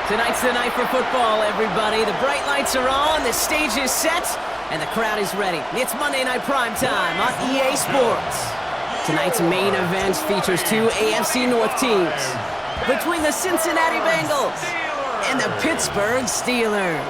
Tonight's the night for football, everybody. The bright lights are on, the stage is set, and the crowd is ready. It's Monday Night Prime Time on EA Sports. Tonight's main event features two AFC North teams between the Cincinnati Bengals and the Pittsburgh Steelers.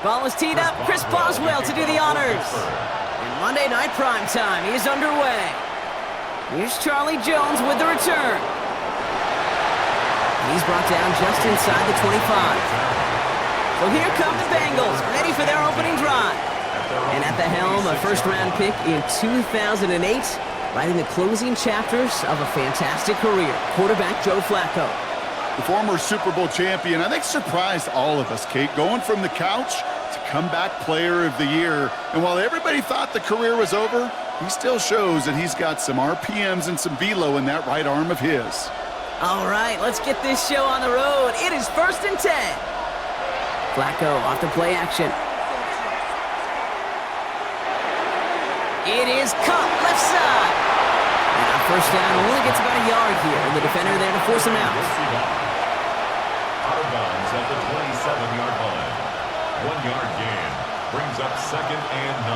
Ball is teed up. Chris Boswell to do the honors. And Monday Night Prime Time is underway. Here's Charlie Jones with the return. He's brought down just inside the 25. So here come the Bengals, ready for their opening drive. And at the helm, a first-round pick in 2008, writing the closing chapters of a fantastic career, quarterback Joe Flacco. The former Super Bowl champion, I think, surprised all of us, Kate, going from the couch to comeback player of the year. And while everybody thought the career was over, he still shows that he's got some RPMs and some velo in that right arm of his. All right, let's get this show on the road. It is 1st and 10. Flacco off the play action. It is caught left side. And on first down, only gets about a yard here, and the defender there to force him out. Out of bounds at the 27-yard line. 1-yard gain brings up 2nd and 9.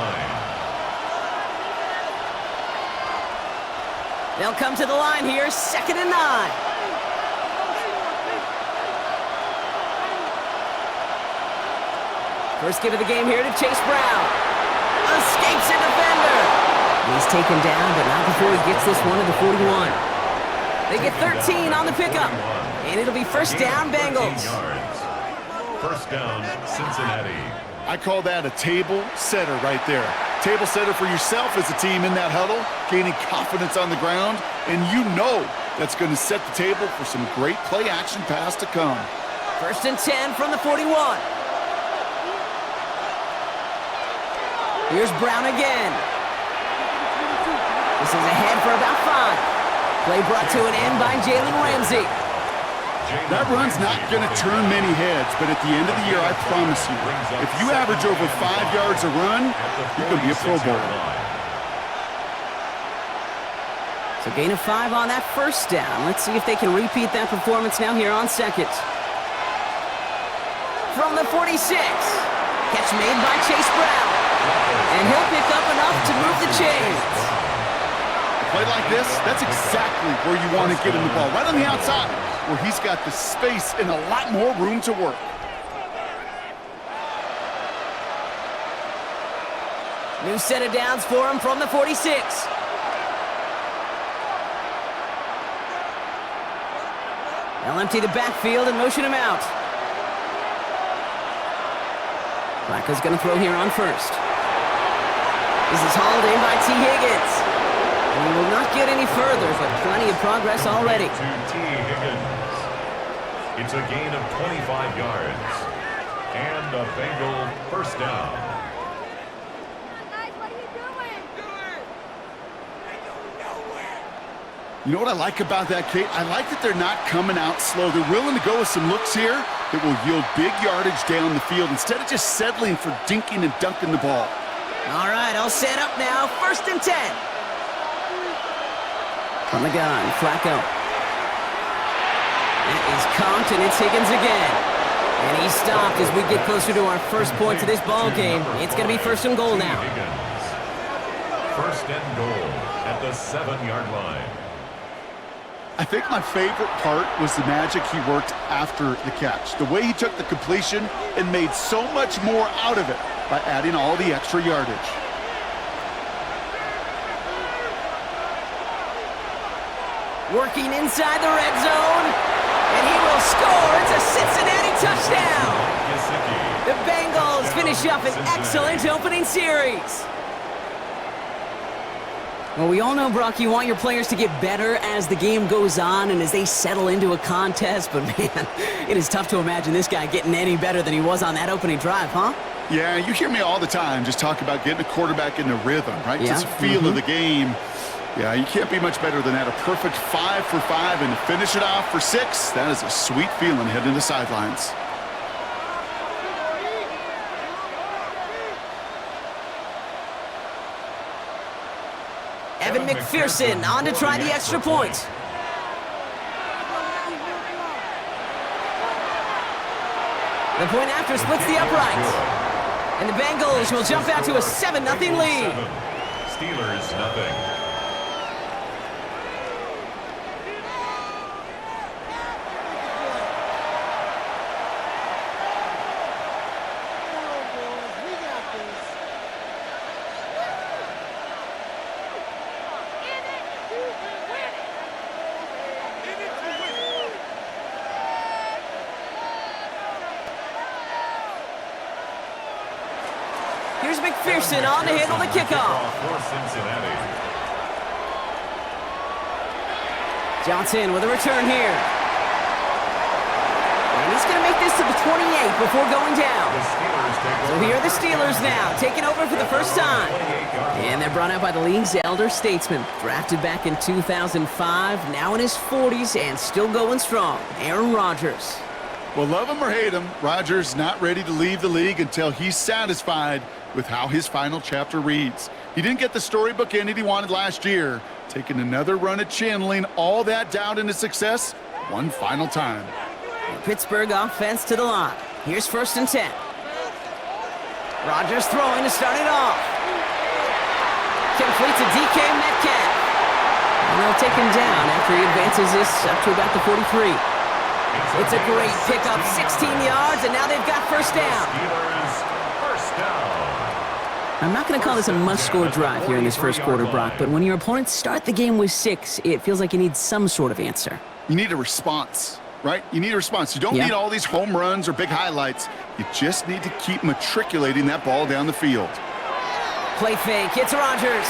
They'll come to the line here, 2nd and 9. First give of the game here to Chase Brown. Escapes a defender. He's taken down, but not before he gets this one to the 41. They get 13 on the pickup, and it'll be first down, Bengals. First down, Cincinnati. I call that a table setter right there. Table setter for yourself as a team in that huddle, gaining confidence on the ground, and you know that's going to set the table for some great play-action pass to come. 1st and 10 from the 41. Here's Brown again. This is ahead for about 5. Play brought to an end by Jalen Ramsey. That run's not going to turn many heads, but at the end of the year, I promise you, if you average over 5 yards a run, you're going to be a Pro Bowler. So gain of 5 on that first down. Let's see if they can repeat that performance now here on second. From the 46. Catch made by Chase Brown. And he'll pick up enough to move the chains. Play like this, that's exactly where you want to get him the ball. Right on the outside, where he's got the space and a lot more room to work. New set of downs for him from the 46. They'll empty the backfield and motion him out. Flacco's going to throw here on first. This is hauled in by T. Higgins. And he will not get any further, but plenty of progress already. To T. Higgins. It's a gain of 25 yards. And a Bengal first down. Guys, what are you doing? You know what I like about that, Kate? I like that they're not coming out slow. They're willing to go with some looks here that will yield big yardage down the field instead of just settling for dinking and dunking the ball. All right, all set up now. 1st and 10. From the gun, Flacco. That is caught, and it's Higgins again. And he's stopped as we get closer to our first point to this ball game. It's going to be 1st and goal now. 1st and goal at the 7-yard line. I think my favorite part was the magic he worked after the catch. The way he took the completion and made so much more out of it by adding all the extra yardage. Working inside the red zone, and he will score. It's a Cincinnati touchdown. The Bengals finish up an excellent opening series. Well, we all know, Brock, you want your players to get better as the game goes on and as they settle into a contest, but man, it is tough to imagine this guy getting any better than he was on that opening drive, huh? Yeah, you hear me all the time just talk about getting a quarterback in the rhythm, right? Yeah. Just the feel of the game. Yeah, you can't be much better than that. A perfect 5 for 5, and to finish it off for 6, that is a sweet feeling heading to the sidelines. Evan McPherson on to try the extra point. The point after splits the uprights. And the Bengals will jump out to a 7-0 lead. Steelers nothing. Here's McPherson on to handle the kickoff. For Cincinnati. Johnson with a return here. And he's going to make this to the 28 before going down. So here are the Steelers now, taking over for the first time. And they're brought out by the league's elder statesman. Drafted back in 2005, now in his 40s and still going strong. Aaron Rodgers. Well, love him or hate him, Rodgers not ready to leave the league until he's satisfied with how his final chapter reads. He didn't get the storybook ending he wanted last year, taking another run at channeling all that doubt into success one final time. The Pittsburgh offense to the line. Here's 1st and 10. Rodgers throwing to start it off. Complete to DK Metcalf. And they'll take him down after he advances this up to about the 43. It's a great pickup, 16 yards, and now they've got first down. I'm not going to call this a must-score drive here in this first quarter, Brock, but when your opponents start the game with 6, it feels like you need some sort of answer. You need a response, right? You need a response. You don't need all these home runs or big highlights. You just need to keep matriculating that ball down the field. Play fake, it's Rodgers.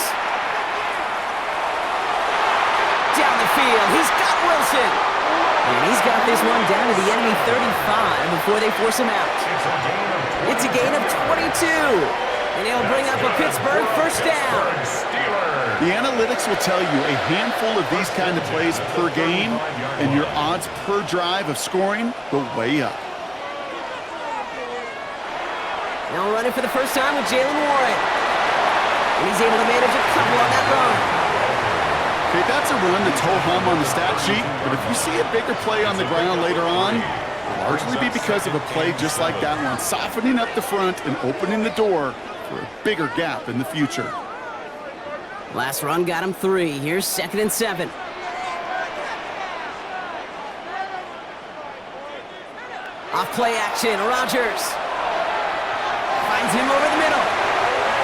Down the field, he's got Wilson. And he's got this one down to the enemy 35 before they force him out. It's a gain of 22. And he'll bring up a Pittsburgh first down. The analytics will tell you a handful of these kind of plays per game, and your odds per drive of scoring go way up. Now running for the first time with Jalen Warren. And he's able to manage a couple on that run. Okay, that's a run that's ho-hum on the stat sheet, but if you see a bigger play on the ground later on, it'll largely be because of a play just like that one, softening up the front and opening the door for a bigger gap in the future. Last run got him 3. Here's 2nd and 7. Off play action, Rodgers. Finds him over the middle.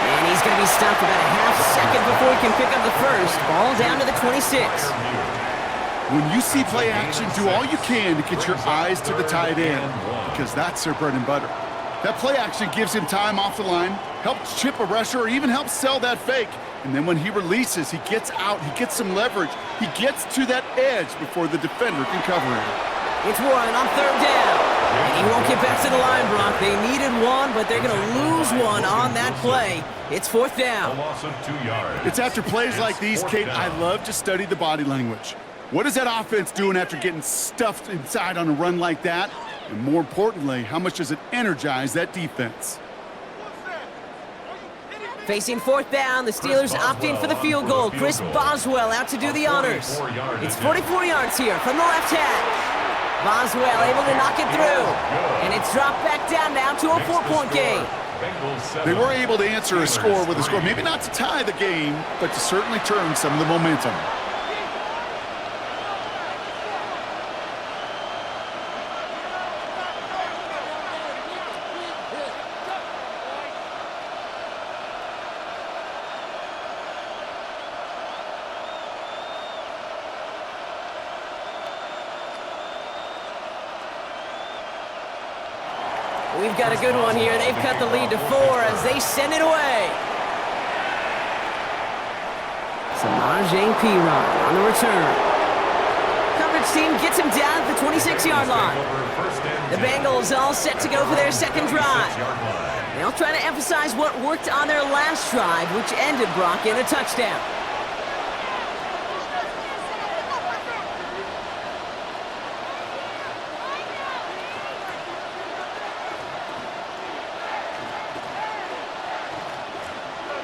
And he's going to be stopped about a half second before he can pick up the first. Ball down to the 26. When you see play action, do all you can to get your eyes to the tight end, because that's their bread and butter. That play action gives him time off the line, helps chip a rusher, or even helps sell that fake. And then when he releases, he gets out, he gets some leverage. He gets to that edge before the defender can cover him. It's Warren on 3rd down. And he won't get back to the line, Brock. They needed one, but they're going to lose one on that play. It's 4th down. A loss of 2 yards. It's after plays like these, Kate, I love to study the body language. What is that offense doing after getting stuffed inside on a run like that? And more importantly, how much does it energize that defense? Facing 4th down, the Steelers opting for the field goal. Chris Boswell out to do the honors. It's 44 yards here from the left hash. Boswell able to knock it through. And it's dropped back down now to a 4-point game. They were able to answer a score with a score. Maybe not to tie the game, but to certainly turn some of the momentum. We've got a good one here. They've cut the lead to 4 as they send it away. Some Piron on the return. Coverage team gets him down at the 26-yard line. The Bengals all set to go for their second drive. They'll try to emphasize what worked on their last drive, which ended Brock in a touchdown.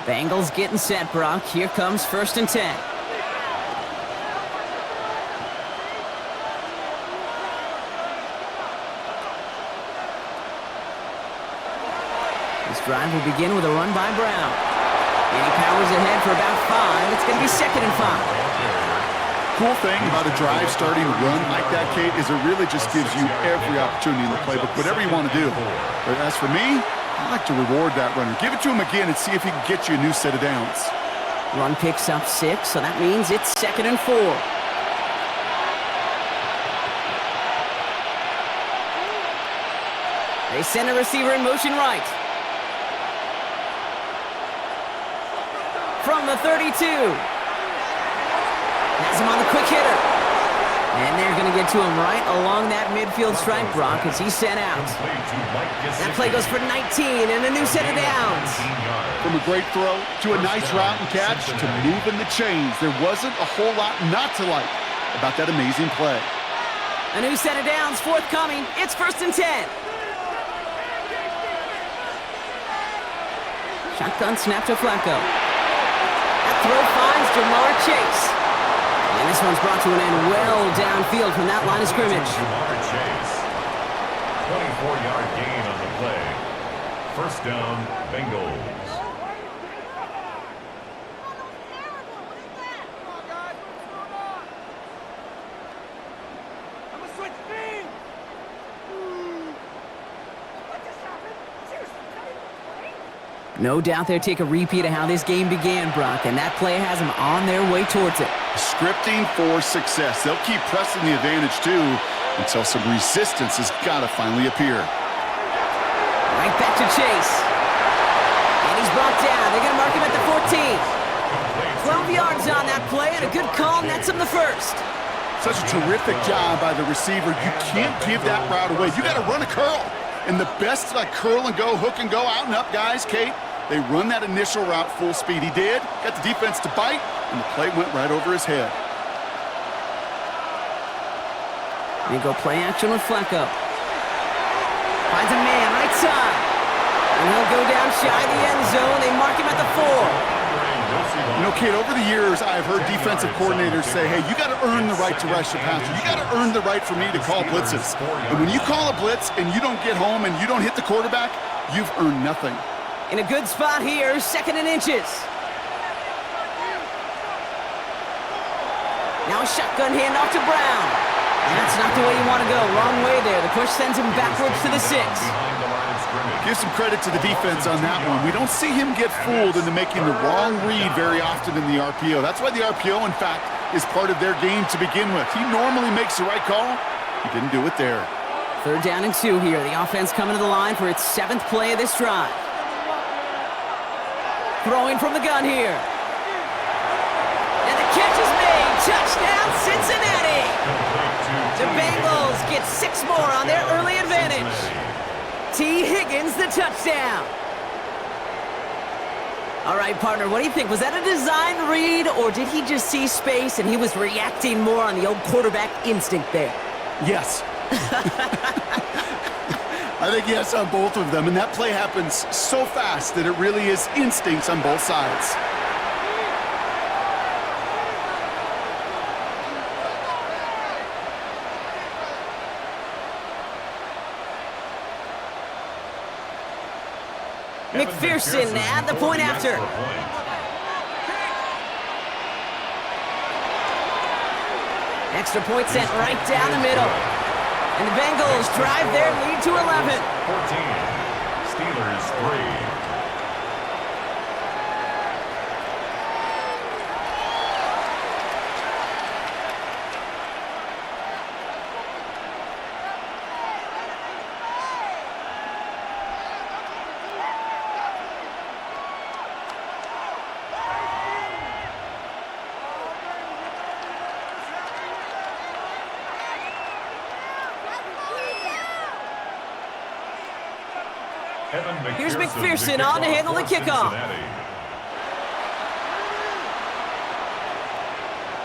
Bengals getting set, Brock. Here comes 1st and 10. This drive will begin with a run by Brown. And he powers ahead for about 5. It's going to be 2nd and 5. Cool thing about a drive starting run like that, Kate, is it really just gives you every opportunity in the playbook, whatever you want to do. But as for me, I like to reward that runner. Give it to him again and see if he can get you a new set of downs. Run picks up 6, so that means it's 2nd and 4. They send a receiver in motion right. From the 32. Has him on the quick hitter. And they're going to get to him right along that midfield stripe, Brock, as he's sent out. That play goes for 19 and a new set of downs. From a great throw to a nice route and catch to moving the chains, there wasn't a whole lot not to like about that amazing play. A new set of downs forthcoming. It's 1st and 10. Shotgun snap to Flacco. That throw finds Jamar Chase. And this one's brought to an end well downfield from that line of scrimmage. Jamar Chase. 24-yard gain on the play. 1st down, Bengals. No doubt they'll take a repeat of how this game began, Brock, and that play has them on their way towards it. Scripting for success. They'll keep pressing the advantage, too, until some resistance has got to finally appear. Right back to Chase. And he's brought down. They're going to mark him at the 14. 12 yards on that play, and a good call nets him the 1st. Such a terrific job by the receiver. You can't give that route away. You got to run a curl. And the best, like curl and go, hook and go, out and up, guys, Kate. They run that initial route full speed. He did. Got the defense to bite, and the play went right over his head. They go play action with Flacco. Finds a man right side. And he'll go down shy of the end zone. They mark him at the 4. You know, Kate, over the years, I've heard defensive coordinators say, hey, you got to earn the right to rush the passer. You got to earn the right for me to call blitzes. And when you call a blitz and you don't get home and you don't hit the quarterback, you've earned nothing. In a good spot here, 2nd and inches. Now a shotgun handoff to Brown. And that's not the way you want to go. Wrong way there. The push sends him backwards to the 6. Give some credit to the defense on that one. We don't see him get fooled into making the wrong read very often in the RPO. That's why the RPO, in fact, is part of their game to begin with. He normally makes the right call. He didn't do it there. 3rd down and 2 here. The offense coming to the line for its 7th play of this drive. Throwing from the gun here. And the catch is made. Touchdown, Cincinnati. The Bengals get 6 more on their early advantage. T. Higgins, the touchdown. All right, partner, what do you think? Was that a design read, or did he just see space and he was reacting more on the old quarterback instinct there? Yes. I think yes on both of them, and that play happens so fast that it really is instincts on both sides. McPherson at the point after. Extra point sent right down the middle. And the Bengals drive their lead to 11. 14. Steelers 3. Here's McPherson on to handle the kickoff.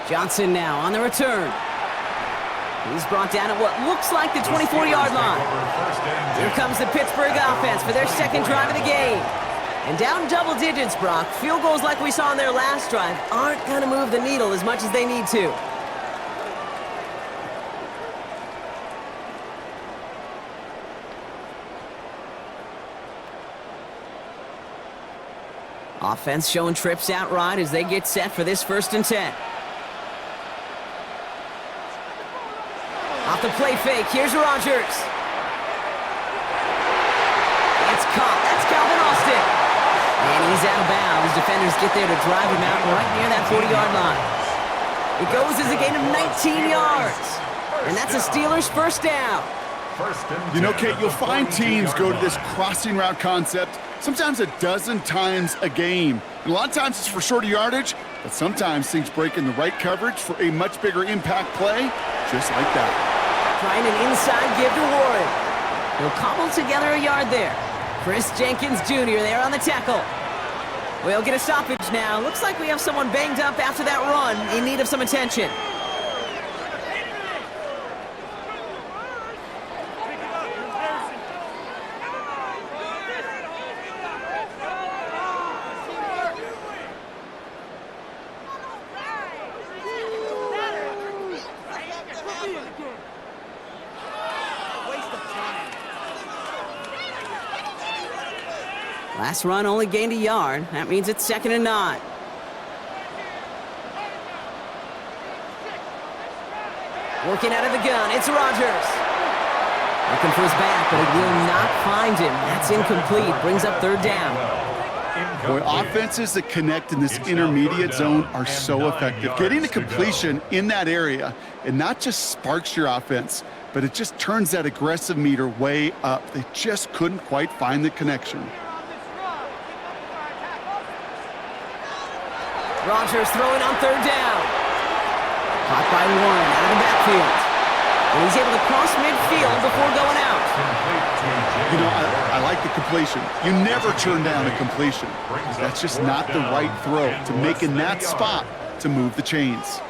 Johnson now on the return. He's brought down at what looks like the 24-yard line. Here comes the Pittsburgh offense for their second drive of the game. And down double digits, Brock. Field goals like we saw on their last drive aren't going to move the needle as much as they need to. Offense showing trips out right as they get set for this 1st and 10. Off the play fake, here's Rodgers. It's caught, that's Calvin Austin. And he's out of bounds. Defenders get there to drive him out right near that 40-yard line. It goes as a gain of 19 yards. And that's a Steelers 1st down. You know, Kate, you'll find teams go to this crossing route concept sometimes a dozen times a game. And a lot of times it's for shorter yardage, but sometimes things break in the right coverage for a much bigger impact play, just like that. Trying an inside give to Warren. He'll cobble together a yard there. Chris Jenkins Jr. there on the tackle. We'll get a stoppage now. Looks like we have someone banged up after that run in need of some attention. Last run only gained a yard. That means it's 2nd and 9. Working out of the gun, it's Rodgers. Looking for his back, but it will not find him. That's incomplete. Brings up 3rd down. Boy, offenses that connect in this intermediate zone are so effective. Getting a completion in that area, it not just sparks your offense, but it just turns that aggressive meter way up. They just couldn't quite find the connection. Rodgers throwing on 3rd down. Caught by Warren out of the backfield. And he's able to cross midfield before going out. You know, I like the completion. You never turn down a completion. That's just not the right throw to make in that spot to move the chains.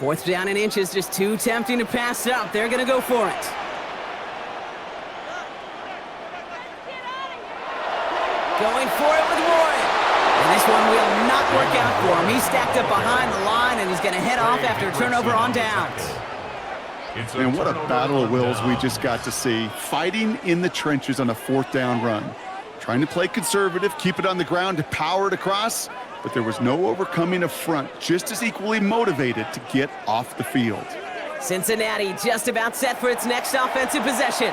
4th down and inches, just too tempting to pass up. They're going to go for it. Going for it with Warren. And this one will not work out for him. He's stacked up behind the line, and he's going to head off after a turnover on downs. And what a battle of wills we just got to see. Fighting in the trenches on a 4th down run. Trying to play conservative, keep it on the ground to power it across, but there was no overcoming a front just as equally motivated to get off the field. Cincinnati just about set for its next offensive possession.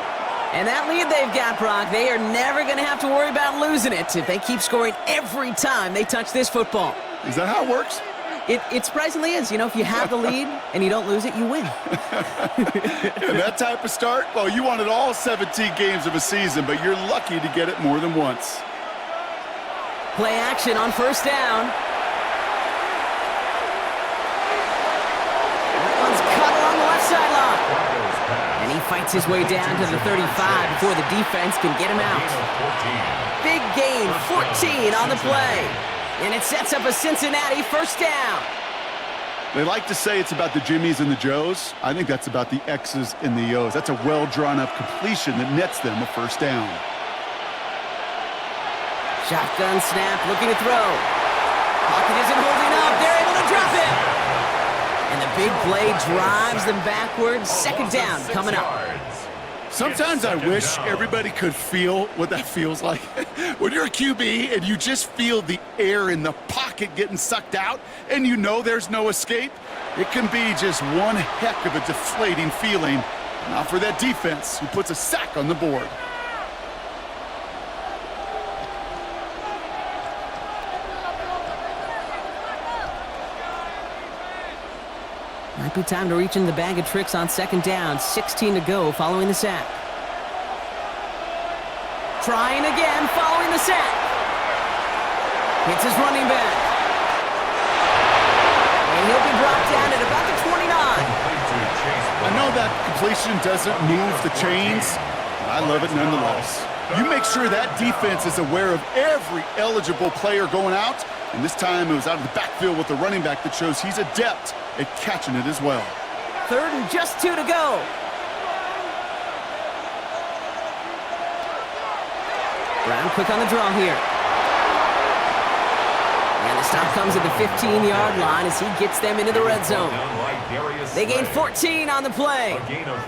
And that lead they've got, Brock, they are never going to have to worry about losing it if they keep scoring every time they touch this football. Is that how it works? It surprisingly is. You know, if you have the lead and you don't lose it, you win. And that type of start, well, you wanted all 17 games of a season, but you're lucky to get it more than once. Play action on 1st down. That one's cut along the left sideline. And he fights his way down to the 35 before the defense can get him out. Big gain, 14 on the play. And it sets up a Cincinnati 1st down. They like to say it's about the Jimmies and the Joes. I think that's about the X's and the O's. That's a well-drawn-up completion that nets them a 1st down. Shotgun snap, looking to throw. Pocket isn't holding up. They're able to drop it. And the big play drives them backwards. 2nd down coming up. Sometimes I wish everybody could feel what that feels like. When you're a QB and you just feel the air in the pocket getting sucked out and you know there's no escape, it can be just one heck of a deflating feeling. Not for that defense who puts a sack on the board. Might be time to reach in the bag of tricks on 2nd down. 16 to go following the sack. Trying again following the sack. Hits his running back. And he'll be brought down at about the 29. I know that completion doesn't move the chains, but I love it nonetheless. You make sure that defense is aware of every eligible player going out, and this time it was out of the backfield with the running back that shows he's adept at catching it as well. 3rd and just 2 to go. Brown quick on the draw here. And the stop comes at the 15-yard line as he gets them into the red zone. They gain 14 on the play.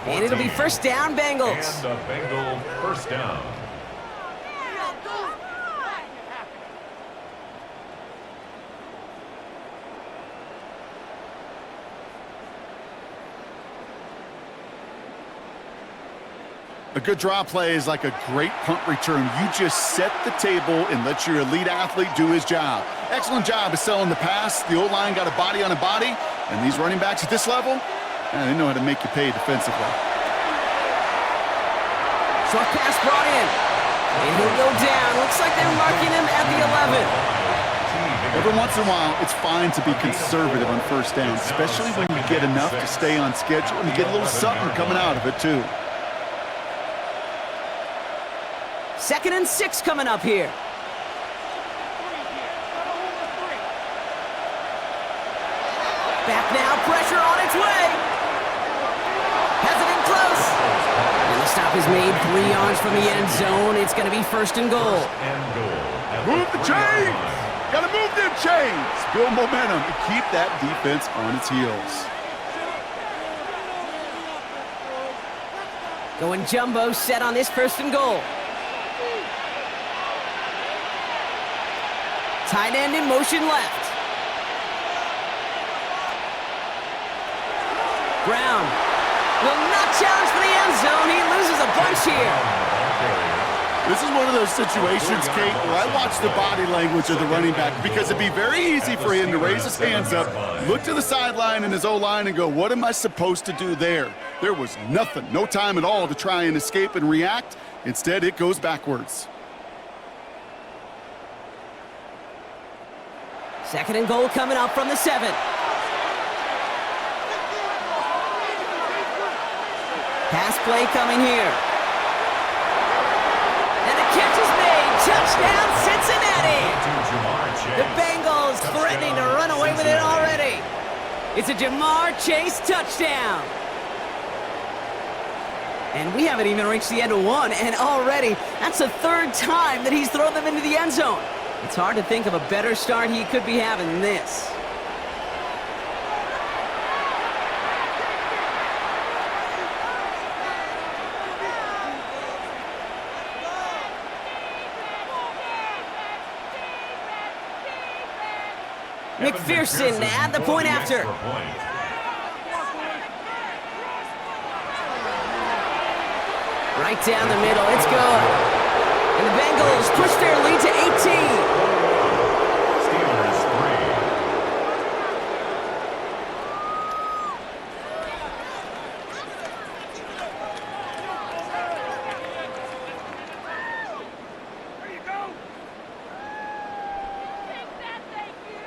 And it'll be first down, Bengals. And a Bengal first down. A good draw play is like a great punt return. You just set the table and let your elite athlete do his job. Excellent job of selling the pass. The O-line got a body on a body, and these running backs at this level, they know how to make you pay defensively. Short pass brought in. And he'll go down. Looks like they're marking him at the 11. Every once in a while, it's fine to be conservative on first down, especially when you get enough to stay on schedule and you get a little something coming out of it, too. 2nd and 6 coming up here. Back now, pressure on its way. Has it in close. And the stop is made 3 yards from the end zone. It's going to be 1st and goal. Move the chains! Gotta move them chains! Build momentum and keep that defense on its heels. Going jumbo set on this 1st and goal. Tight end in motion left. Brown will not challenge for the end zone. He loses a bunch here. This is one of those situations, Kate, where I watch the body language of the running back because it'd be very easy for him to raise his hands up, look to the sideline and his O-line and go, what am I supposed to do there? There was nothing, no time at all to try and escape and react. Instead, it goes backwards. 2nd and goal coming up from the 7. Pass play coming here. And the catch is made. Touchdown, Cincinnati. The Bengals threatening to run away with it already. It's a Jamar Chase touchdown. And we haven't even reached the end of one, and already that's the 3rd time that he's thrown them into the end zone. It's hard to think of a better start he could be having than this. McPherson at the point after. Right down the middle, it's good. And the Bengals push their lead to 18. Steelers 3. There you go. Take that, thank you.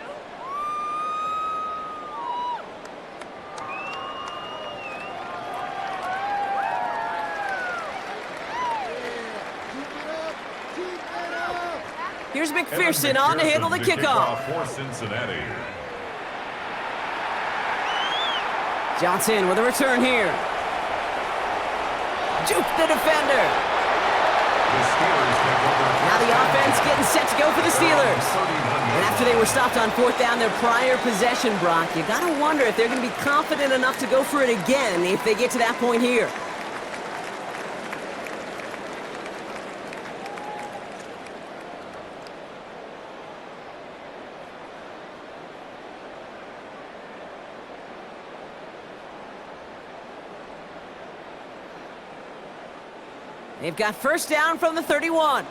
Here's McPherson on to handle the kickoff. For Cincinnati. Johnson with a return here. Juke the defender. The Steelers take over. Now the offense getting set to go for the Steelers. And after they were stopped on 4th down their prior possession, Brock, you got to wonder if they're going to be confident enough to go for it again if they get to that point here. They've got first down from the 31.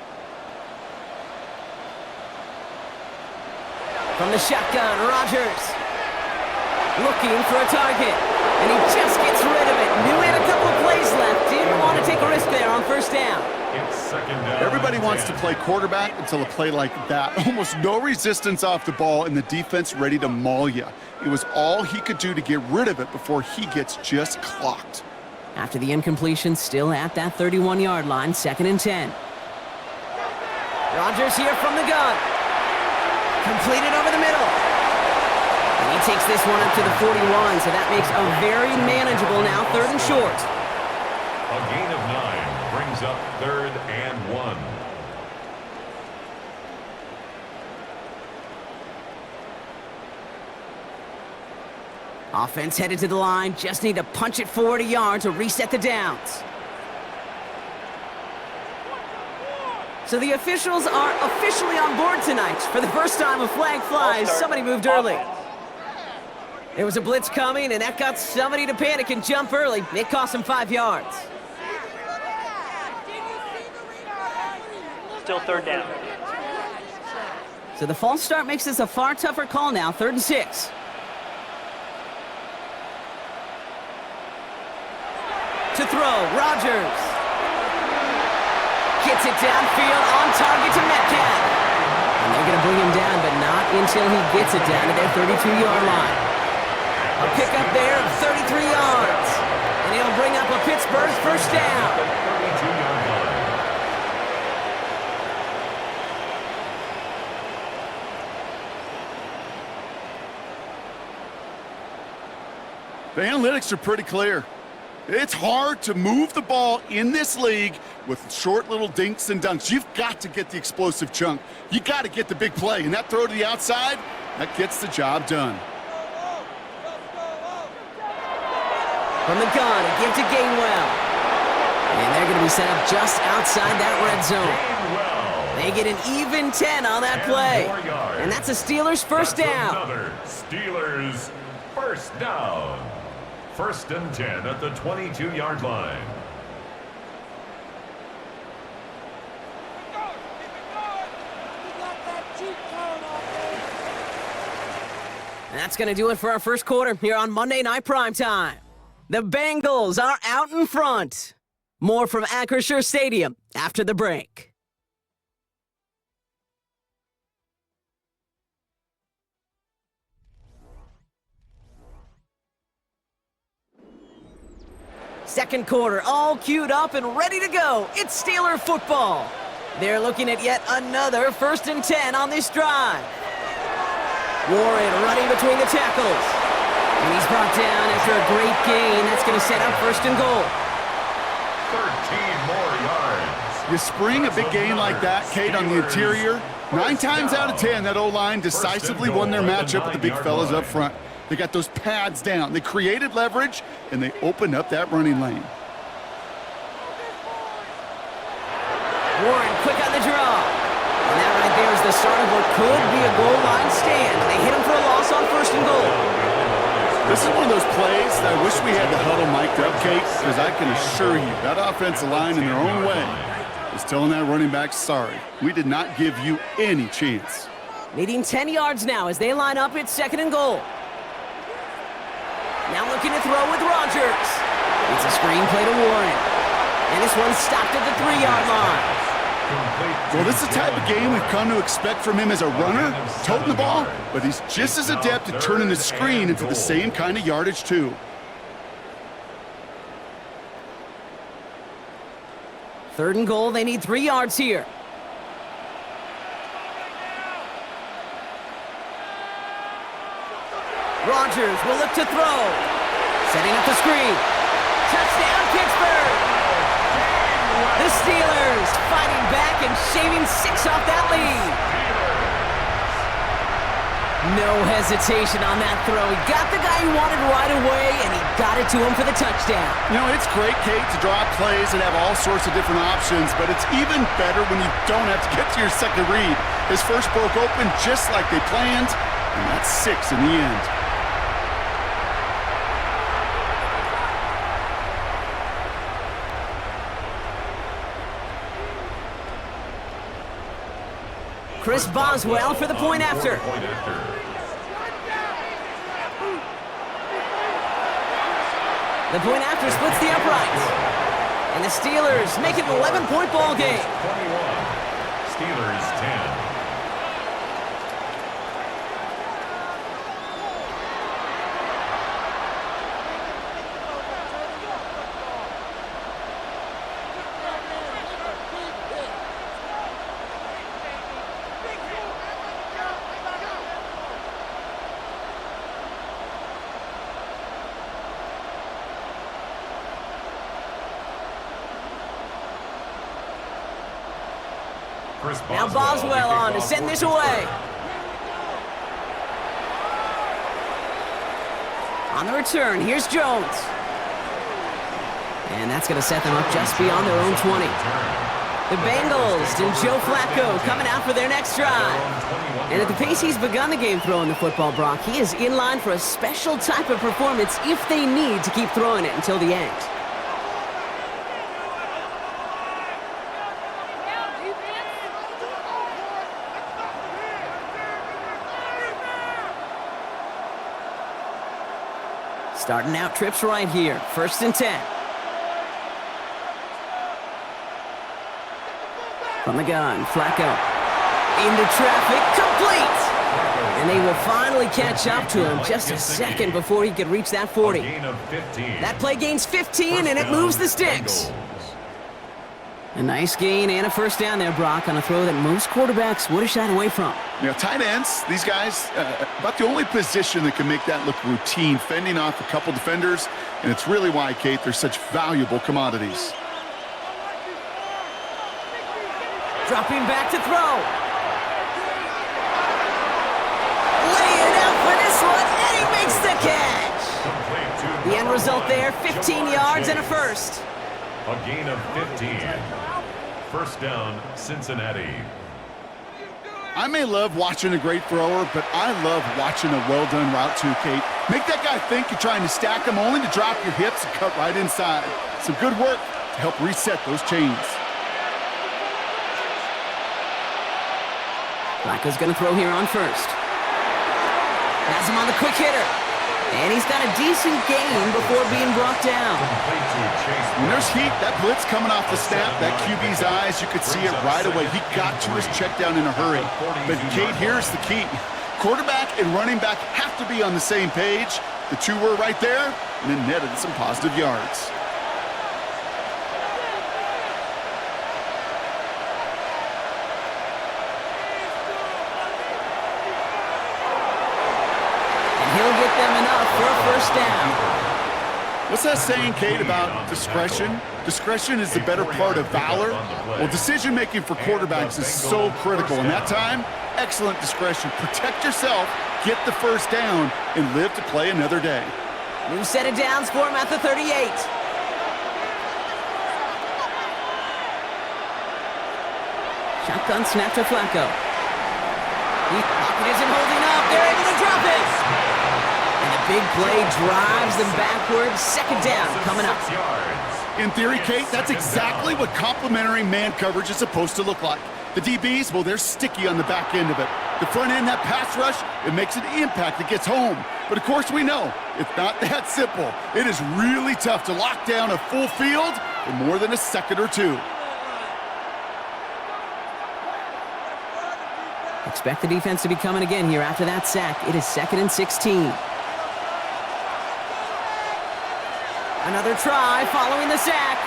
From the shotgun, Rodgers looking for a target, and he just gets rid of it. Knew he had a couple of plays left. Didn't want to take a risk there on first down. It's 2nd down. Everybody wants to play quarterback until a play like that. Almost no resistance off the ball, and the defense ready to maul you. It was all he could do to get rid of it before he gets just clocked. After the incompletion, still at that 31-yard line, 2nd and 10. Rodgers here from the gun. Completed over the middle. And he takes this one up to the 41, so that makes a very manageable now 3rd and short. A gain of 9 brings up 3rd and 1. Offense headed to the line. Just need to punch it forward a yard to reset the downs. So the officials are officially on board tonight. For the first time a flag flies, somebody moved early. There was a blitz coming, and that got somebody to panic and jump early. It cost them 5 yards. Still 3rd down. So the false start makes this a far tougher call now, 3rd and 6. To throw, Rodgers. Gets it downfield, on target to Metcalf. And they're going to bring him down, but not until he gets it down to their 32-yard line. A pickup there of 33 yards. And he'll bring up a Pittsburgh first down. 32-yard line. The analytics are pretty clear. It's hard to move the ball in this league with short little dinks and dunks. You've got to get the explosive chunk. You got to get the big play. And that throw to the outside, that gets the job done. From the gun, a give to Gainwell. And they're going to be set up just outside that red zone. They get an even 10 on that play. And that's a Steelers first down. Another Steelers first down. 1st and 10 at the 22-yard line. And that's going to do it for our first quarter here on Monday Night Primetime. The Bengals are out in front. More from Acrisure Stadium after the break. Second quarter, all queued up and ready to go. It's Steeler football. They're looking at yet another 1st and 10 on this drive. Warren running between the tackles. And he's brought down after a great gain. That's going to set up 1st and goal. 13 more yards. You spring a big game like that, Kate, on the interior. 9 times out of 10, that O-line decisively won their matchup with the big fellas up front. They got those pads down. They created leverage, and they opened up that running lane. Warren quick on the draw. And that right there is the start of what could be a goal line stand. They hit him for a loss on 1st and goal. This is one of those plays that I wish we had the huddle mic'd up, Kate, because I can assure you that offensive line in their own way is telling that running back, sorry, we did not give you any chance. Needing 10 yards now as they line up. It's 2nd and goal. Now looking to throw with Rodgers. It's a screen play to Warren. And this one stopped at the 3-yard line. Well, this is the type of game we've come to expect from him as a runner, toting the ball, but he's just as adept at turning the screen into the same kind of yardage, too. Third and goal, they need 3 yards here. Rodgers will look to throw. Setting up the screen. Touchdown, Pittsburgh! The Steelers fighting back and shaving 6 off that lead. No hesitation on that throw. He got the guy he wanted right away, and he got it to him for the touchdown. You know, it's great, Kate, to draw plays and have all sorts of different options, but it's even better when you don't have to get to your second read. His first broke open just like they planned, and that's 6 in the end. Chris Boswell for the point after. The point after splits the uprights. And the Steelers make it an 11-point ball game. 21. Steelers 10. Now Boswell on to send this away. On the return, here's Jones. And that's going to set them up just beyond their own 20. The Bengals and Joe Flacco coming out for their next drive. And at the pace he's begun the game throwing the football, Brock, he is in line for a special type of performance if they need to keep throwing it until the end. Starting out trips right here. 1st and 10. From the gun, Flacco. Into traffic, complete! And they will finally catch up to him just a second before he could reach that 40. That play gains 15, and it moves the sticks. A nice gain and a 1st down there, Brock, on a throw that most quarterbacks would have shied away from. You know, tight ends, these guys, about the only position that can make that look routine, fending off a couple defenders, and it's really why, Kate, they're such valuable commodities. Dropping back to throw. Laying out for this one, and he makes the catch. The end result there, 15 yards and a 1st. A gain of 15. 1st down, Cincinnati. I may love watching a great thrower, but I love watching a well-done route too, Kate. Make that guy think you're trying to stack him only to drop your hips and cut right inside. Some good work to help reset those chains. Flacco's going to throw here on 1st. Has him on the quick hitter. And he's got a decent gain before being brought down. When there's heat, that blitz coming off the snap, that QB's eyes, you could see it right away. He got to his check down in a hurry. But, Kate, here's the key. Quarterback and running back have to be on the same page. The two were right there, and it netted some positive yards. He'll get them enough for a 1st down. What's that saying, Kate, about discretion? Discretion is the better part of valor. Well, decision-making for quarterbacks is so critical. In that time, excellent discretion. Protect yourself, get the 1st down, and live to play another day. New set of downs for him at the 38. Shotgun snap to Flacco. Pocket isn't holding up. They're able to drop it. And a big play drives them backwards. 2nd down coming up. In theory, Kate, that's exactly what complementary man coverage is supposed to look like. The DBs, well, they're sticky on the back end of it. The front end, that pass rush, it makes an impact that gets home. But, of course, we know it's not that simple. It is really tough to lock down a full field for more than a second or two. Expect the defense to be coming again here after that sack. It is 2nd and 16. Another try following the sack.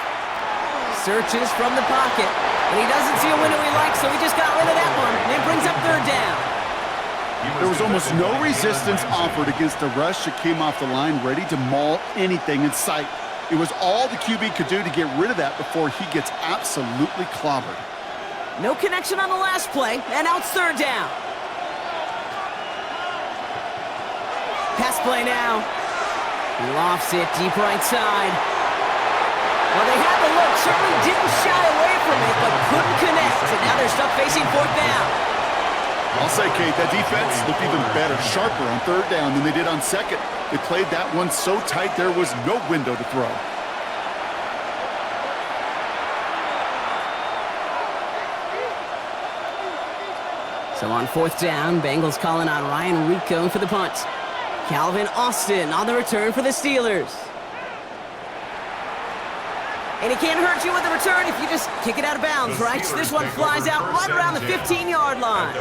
Searches from the pocket. And he doesn't see a window he likes, so he just got rid of that one. And it brings up 3rd down. There was almost no resistance offered against the rush that came off the line, ready to maul anything in sight. It was all the QB could do to get rid of that before he gets absolutely clobbered. No connection on the last play, and now it's 3rd down. Pass play now. He lofts it deep right side. Well, they had the look, certainly didn't shy away from it, but couldn't connect, and now they're stuck facing 4th down. I'll say, Kate, that defense looked even better, sharper on 3rd down than they did on 2nd. They played that one so tight there was no window to throw. So on 4th down, Bengals calling on Ryan Rico for the punt. Calvin Austin on the return for the Steelers. And he can't hurt you with the return if you just kick it out of bounds, right? So this one flies out right around the 15-yard line.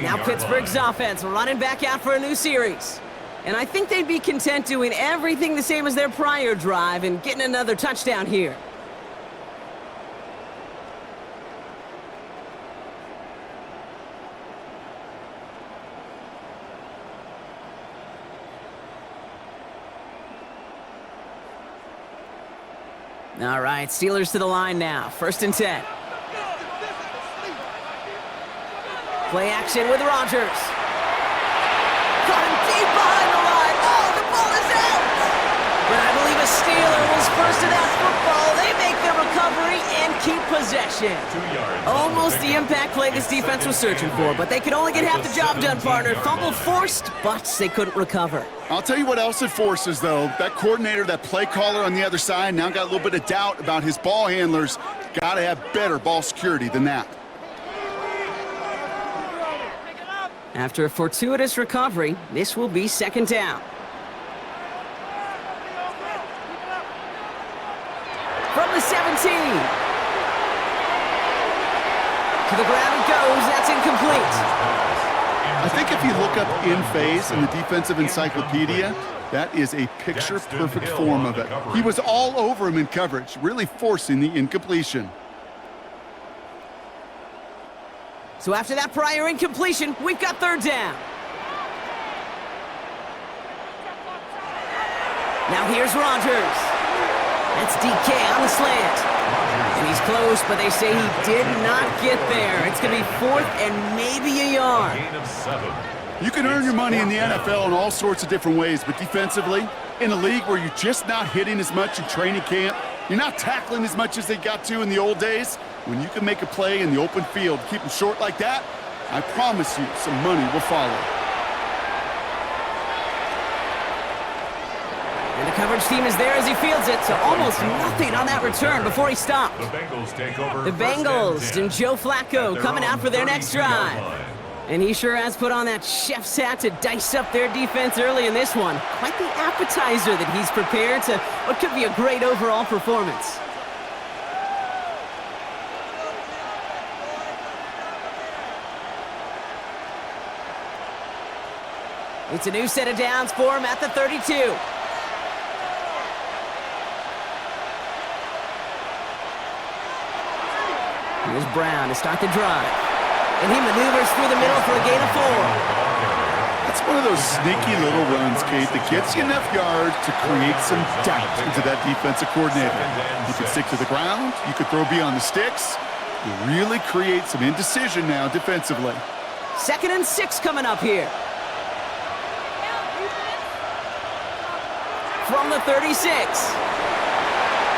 Now Pittsburgh's offense running back out for a new series. And I think they'd be content doing everything the same as their prior drive and getting another touchdown here. All right, Steelers to the line now. 1st and 10. Play action with Rodgers. Caught him deep behind the line. Oh, the ball is out! But I believe a Steeler was first to that football. They make the recovery and keep possession. 2 yards. Almost the impact play this defense was searching for, but they could only get half the job done, partner. Fumble forced, but they couldn't recover. I'll tell you what else it forces, though. That coordinator, that play caller on the other side, now got a little bit of doubt about his ball handlers. Got to have better ball security than that. After a fortuitous recovery, this will be second down. From the 17. To the ground it goes. That's incomplete. I think if you look up in phase in the defensive encyclopedia, that is a picture-perfect form of it. He was all over him in coverage, really forcing the incompletion. So after that prior incompletion, we've got third down. Now here's Rodgers. That's DK on the slant. And he's close, but they say he did not get there. It's going to be fourth and maybe a yard. Gain of 7. You can earn your money in the NFL in all sorts of different ways, but defensively, in a league where you're just not hitting as much in training camp, you're not tackling as much as they got to in the old days, when you can make a play in the open field, keep them short like that, I promise you some money will follow. And the coverage team is there as he fields it, so almost nothing on that return before he stopped. The Bengals take over. The Bengals and Joe Flacco coming out for their next drive. And he sure has put on that chef's hat to dice up their defense early in this one. Quite the appetizer that he's prepared to what could be a great overall performance. It's a new set of downs for him at the 32. Here's Brown to start the drive. And he maneuvers through the middle for a gain of 4. It's one of those sneaky little runs, Kate, that gets you enough yards to create some doubt into that defensive coordinator. You could stick to the ground. You could throw beyond the sticks. You really create some indecision now defensively. 2nd and 6 coming up here. From the 36.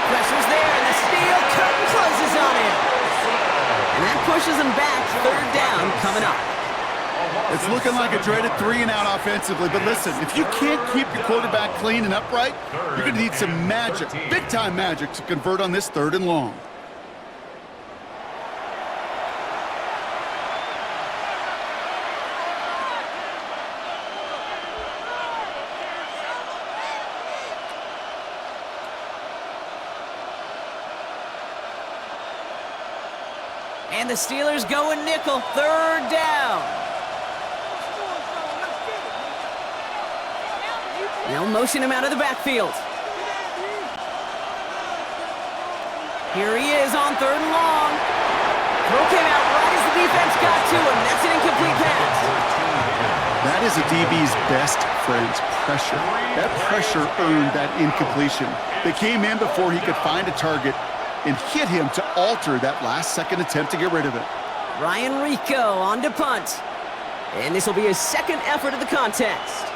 Pressure's there, and the steel curtain closes on him. And that pushes him back. Third down coming up. It's looking like a dreaded 3-and-out offensively, but listen, if you can't keep your quarterback clean and upright, you're going to need some magic, big-time magic, to convert on this 3rd and long. And the Steelers go in nickel. 3rd down. They'll motion him out of the backfield. Here he is on 3rd and long. Throw came out right as the defense got to him. That's an incomplete pass. That is a DB's best friend's pressure. That pressure earned that incompletion. They came in before he could find a target and hit him to alter that last-second attempt to get rid of it. Ryan Rico on to punt. And this will be his 2nd effort of the contest.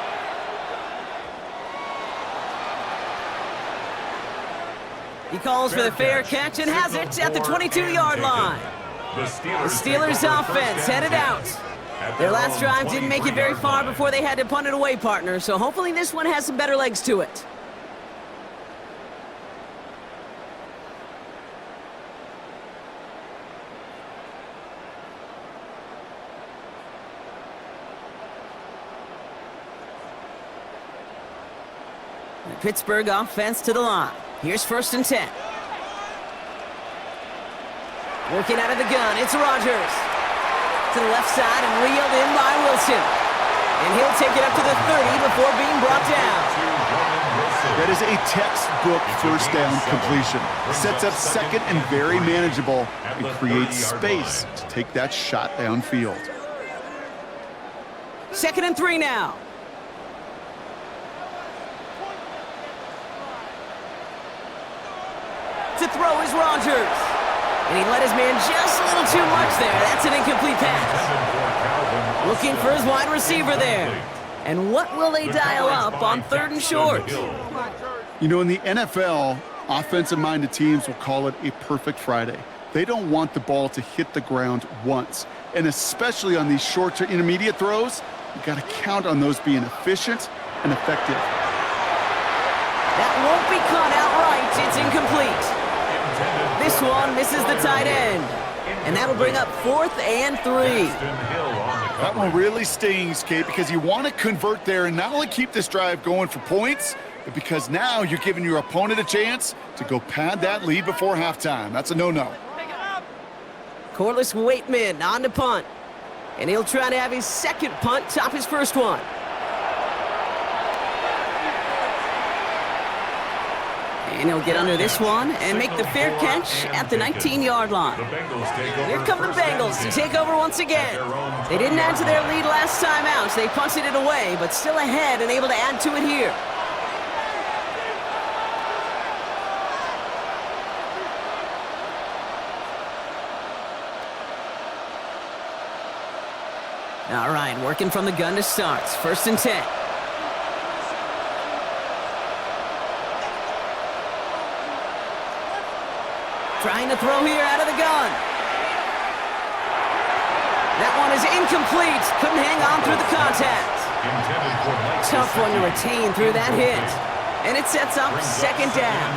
He calls for the fair catch and has it at the 22-yard line. The Steelers offense headed out. Their last drive didn't make it very far before they had to punt it away, partner, so hopefully this one has some better legs to it. The Pittsburgh offense to the line. Here's 1st and 10. Working out of the gun, it's Rodgers. To the left side and reeled in by Wilson. And he'll take it up to the 30 before being brought down. That is a textbook 1st down completion. Sets up 2nd and very manageable and creates space to take that shot downfield. 2nd and 3 now. To throw is Rodgers. And he let his man just a little too much there. That's an incomplete pass. Looking for his wide receiver there. And what will they dial up on 3rd and short? You know, in the NFL, offensive-minded teams will call it a perfect Friday. They don't want the ball to hit the ground once. And especially on these short to intermediate throws, you've got to count on those being efficient and effective. That won't be caught outright. It's incomplete. This one misses the tight end. And that'll bring up 4th and 3. That one really stings, Kate, because you want to convert there and not only keep this drive going for points, but because now you're giving your opponent a chance to go pad that lead before halftime. That's a no-no. Corliss Waitman on to punt. And he'll try to have his second punt top his first one. And he'll get under this one and make the fair catch at the 19-yard line. Here come the Bengals to take over once again. They didn't add to their lead last time out, so they punted it away, but still ahead and able to add to it here. All right, working from the gun to start. 1st and 10. Trying to throw here out of the gun. That one is incomplete. Couldn't hang on through the contact. Tough one to retain through that hit. And it sets up 2nd down.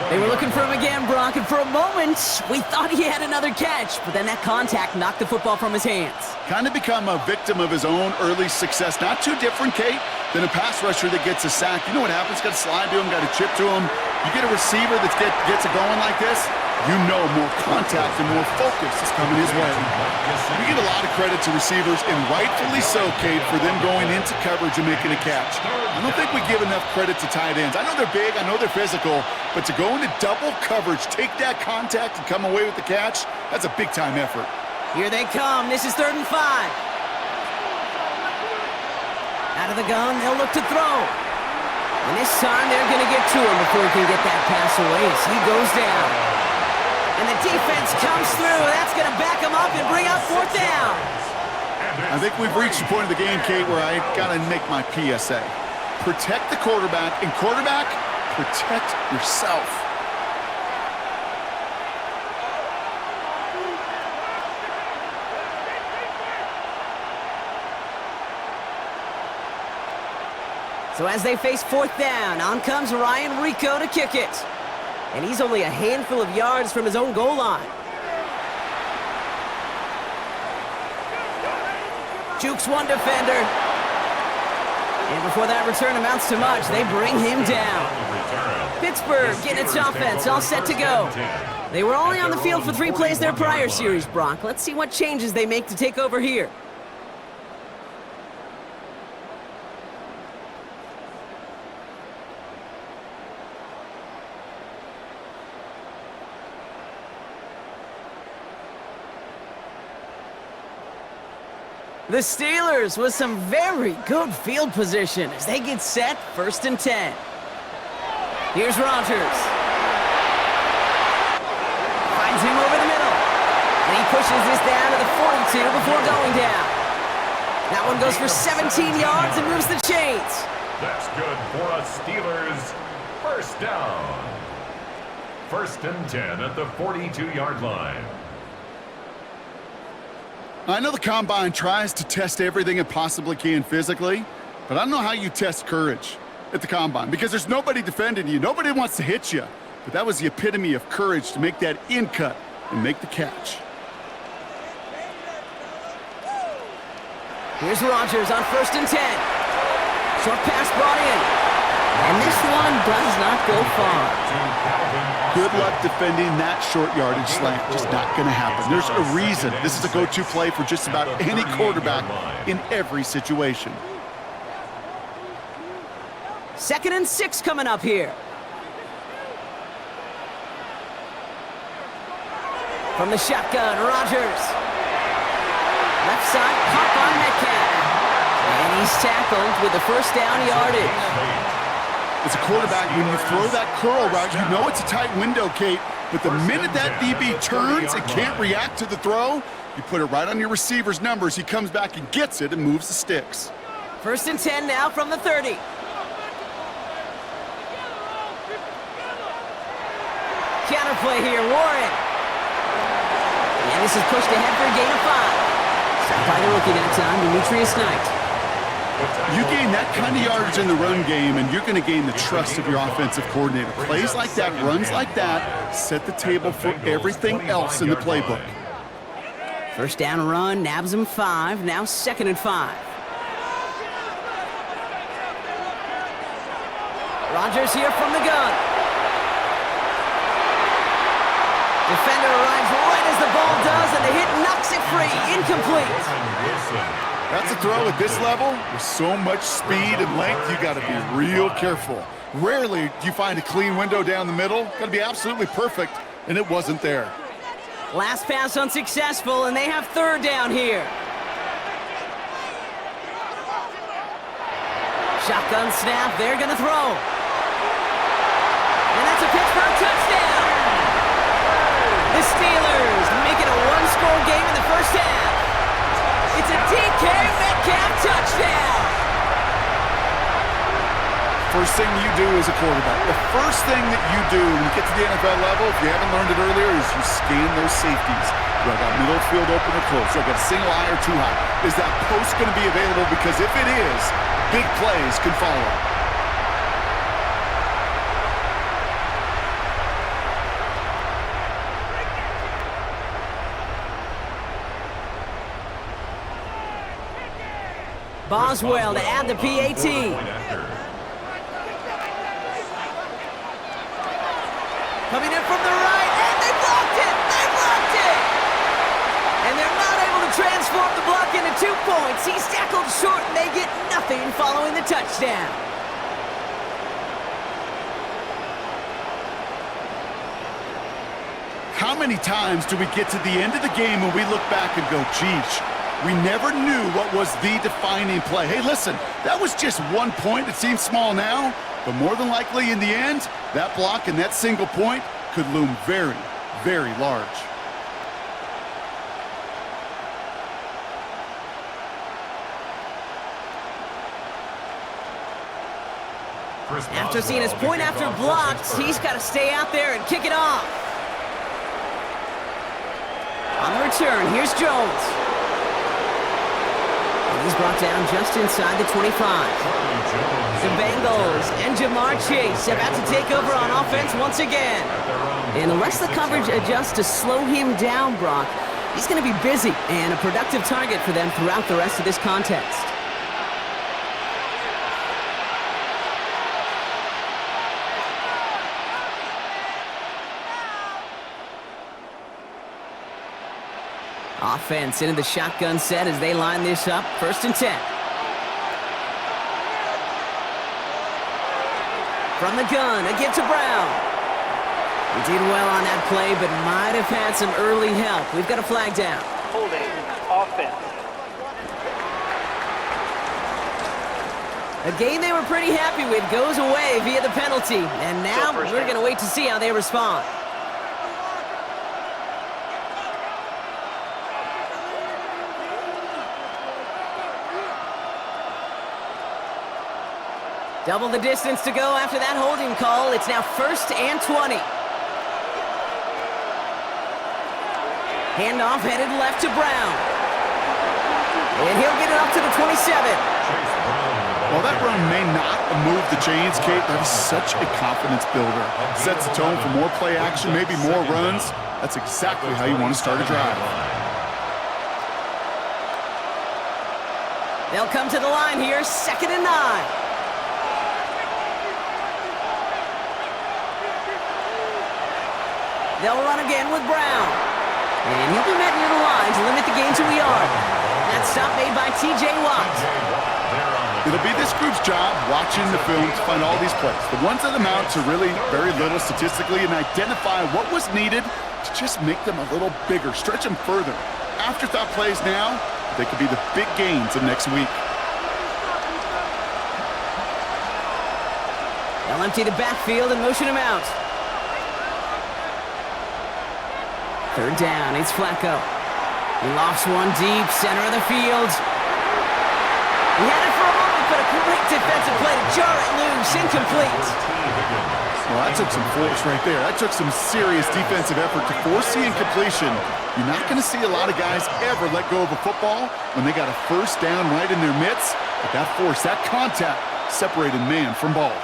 They were looking for him again, Brock, and for a moment, we thought he had another catch, but then that contact knocked the football from his hands. Kind of become a victim of his own early success. Not too different, Kate, than a pass rusher that gets a sack. You know what happens? Got to slide to him, got to chip to him. You get a receiver that gets it going like this, you know more contact and more focus is coming his way. We give a lot of credit to receivers, and rightfully so, Kate, for them going into coverage and making a catch. I don't think we give enough credit to tight ends. I know they're big, I know they're physical, but to go into double coverage, take that contact, and come away with the catch, that's a big-time effort. Here they come. This is 3rd and 5. Out of the gun, they'll look to throw. And this time they're going to get to him before he can get that pass away as he goes down. And the defense comes through. That's going to back him up and bring up 4th down. I think we've reached the point of the game, Kate, where I got to make my PSA. Protect the quarterback, and quarterback, protect yourself. So as they face 4th down, on comes Ryan Rico to kick it. And he's only a handful of yards from his own goal line. Jukes one defender. And before that return amounts to much, they bring him down. Pittsburgh getting its offense all set to go. They were only on the field for 3 plays their prior series, Brock. Let's see what changes they make to take over here. The Steelers with some very good field position as they get set 1st and 10. Here's Rodgers. Finds him over the middle. And he pushes this down to the 42 before going down. That one goes for 17 yards and moves the chains. That's good for a Steelers 1st down. 1st and 10 at the 42-yard line. I know the Combine tries to test everything it possibly can physically, but I don't know how you test courage at the Combine because there's nobody defending you. Nobody wants to hit you. But that was the epitome of courage to make that in cut and make the catch. Here's Rodgers on 1st and 10. Short pass brought in. And this one does not go far. Good luck defending that short yardage slant. Just not going to happen. There's a reason this is a go-to play for just about any quarterback in every situation. 2nd and 6 coming up here. From the shotgun, Rodgers. Left side, caught by Metcalf. And he's tackled with the 1st down yardage. As a quarterback, when you throw that curl route, you know it's a tight window, Kate. But the minute that DB turns and can't react to the throw, you put it right on your receiver's numbers. He comes back and gets it and moves the sticks. 1st and 10 now from the 30. Counterplay here, Warren. And this is pushed ahead for a gain of 5. Stopped by the rookie that time, Demetrius Knight. You gain that kind of yardage in the run game, and you're going to gain the trust of your offensive coordinator. Plays like that, runs like that, set the table for everything else in the playbook. 1st down run, nabs him 5, now 2nd and 5. Rodgers here from the gun. Defender arrives right as the ball does, and the hit knocks it free, incomplete. That's a throw at this level. With so much speed and length, you got to be real careful. Rarely do you find a clean window down the middle. Got to be absolutely perfect, and it wasn't there. Last pass unsuccessful, and they have 3rd down here. Shotgun snap, they're gonna throw. And that's a Pittsburgh touchdown. The Steelers make it a 1-score game in the 1st half. It's a DK Metcalf touchdown. First thing you do as a quarterback, the first thing that you do when you get to the NFL level, if you haven't learned it earlier, is you scan those safeties. Do I got middle field open or close? Do I got a single high or too high? Is that post going to be available? Because if it is, big plays can follow. Boswell to add the PAT. Coming in from the right, and they blocked it! They blocked it! And they're not able to transform the block into 2 points. He's tackled short, and they get nothing following the touchdown. How many times do we get to the end of the game and we look back and go, geez, we never knew what was the defining play. Hey, listen, that was just 1 point. It seems small now, but more than likely in the end, that block and that single point could loom very, very large. After seeing his point after blocked, he's got to stay out there and kick it off. On the return, here's Jones. And he's brought down just inside the 25. The Bengals and Jamar Chase about to take over on offense once again. And unless the coverage adjusts to slow him down, Brock, he's going to be busy and a productive target for them throughout the rest of this contest. Offense into the shotgun set as they line this up. 1st and 10. From the gun, a give to Brown. He did well on that play, but might have had some early help. We've got a flag down. Holding offense. A game they were pretty happy with goes away via the penalty. And now we're going to wait to see how they respond. Double the distance to go after that holding call. It's now 1st and 20. Handoff headed left to Brown. And he'll get it up to the 27. While that run may not move the chains, Kate, that is such a confidence builder. Sets the tone for more play action, maybe more runs. That's exactly how you want to start a drive. They'll come to the line here, 2nd and 9. They'll run again with Brown. And he'll be met near the line to limit the gain to a yard. That stop made by T.J. Watt. It'll be this group's job watching the film to find all these plays. The ones that amount to really very little statistically and identify what was needed to just make them a little bigger, stretch them further. Afterthought plays now, they could be the big gains of next week. They'll empty the backfield and motion him out. Third down, it's Flacco. He lofts one deep, center of the field. He had it for a moment, but a great defensive play to jar it loose, incomplete. Well, that took some force right there. That took some serious defensive effort to force the incompletion. You're not going to see a lot of guys ever let go of a football when they got a first down right in their midst. But that force, that contact, separated man from ball.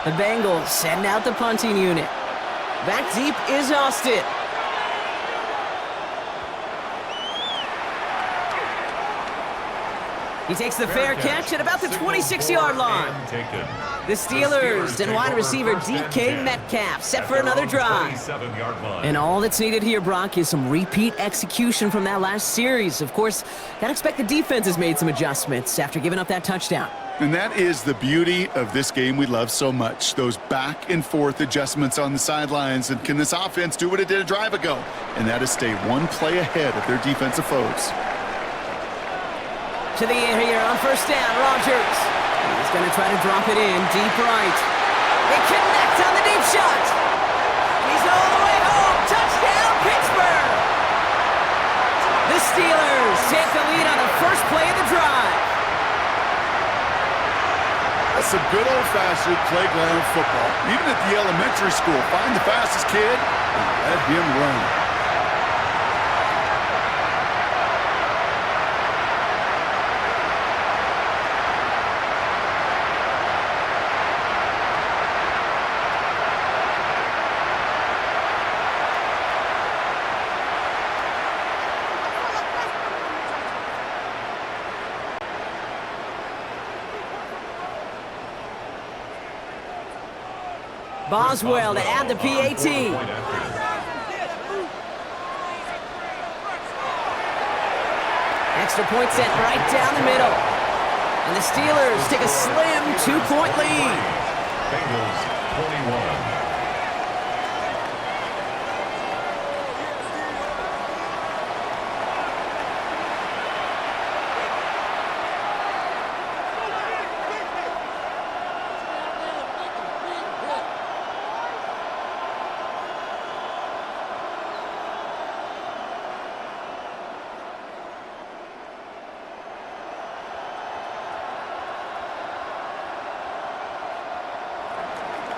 The Bengals send out the punting unit. Back deep is Austin. He takes the fair catch at about the 26-yard line. The Steelers and wide receiver DK Metcalf set for another drive. And all that's needed here, Brock, is some repeat execution from that last series. Of course, gotta expect the defense has made some adjustments after giving up that touchdown. And that is the beauty of this game we love so much. Those back and forth adjustments on the sidelines. And can this offense do what it did a drive ago? And that is stay one play ahead of their defensive foes. To the air here on first down, Rodgers. He's going to try to drop it in deep right. They connect on the deep shot. He's all the way home. Touchdown, Pittsburgh. The Steelers take the lead on the first play of the drive. That's some good old-fashioned playground football. Even at the elementary school, find the fastest kid and let him run. Boswell to add the PAT. Extra point set right down the middle. And the Steelers take a slim 2-point lead. Bengals 21.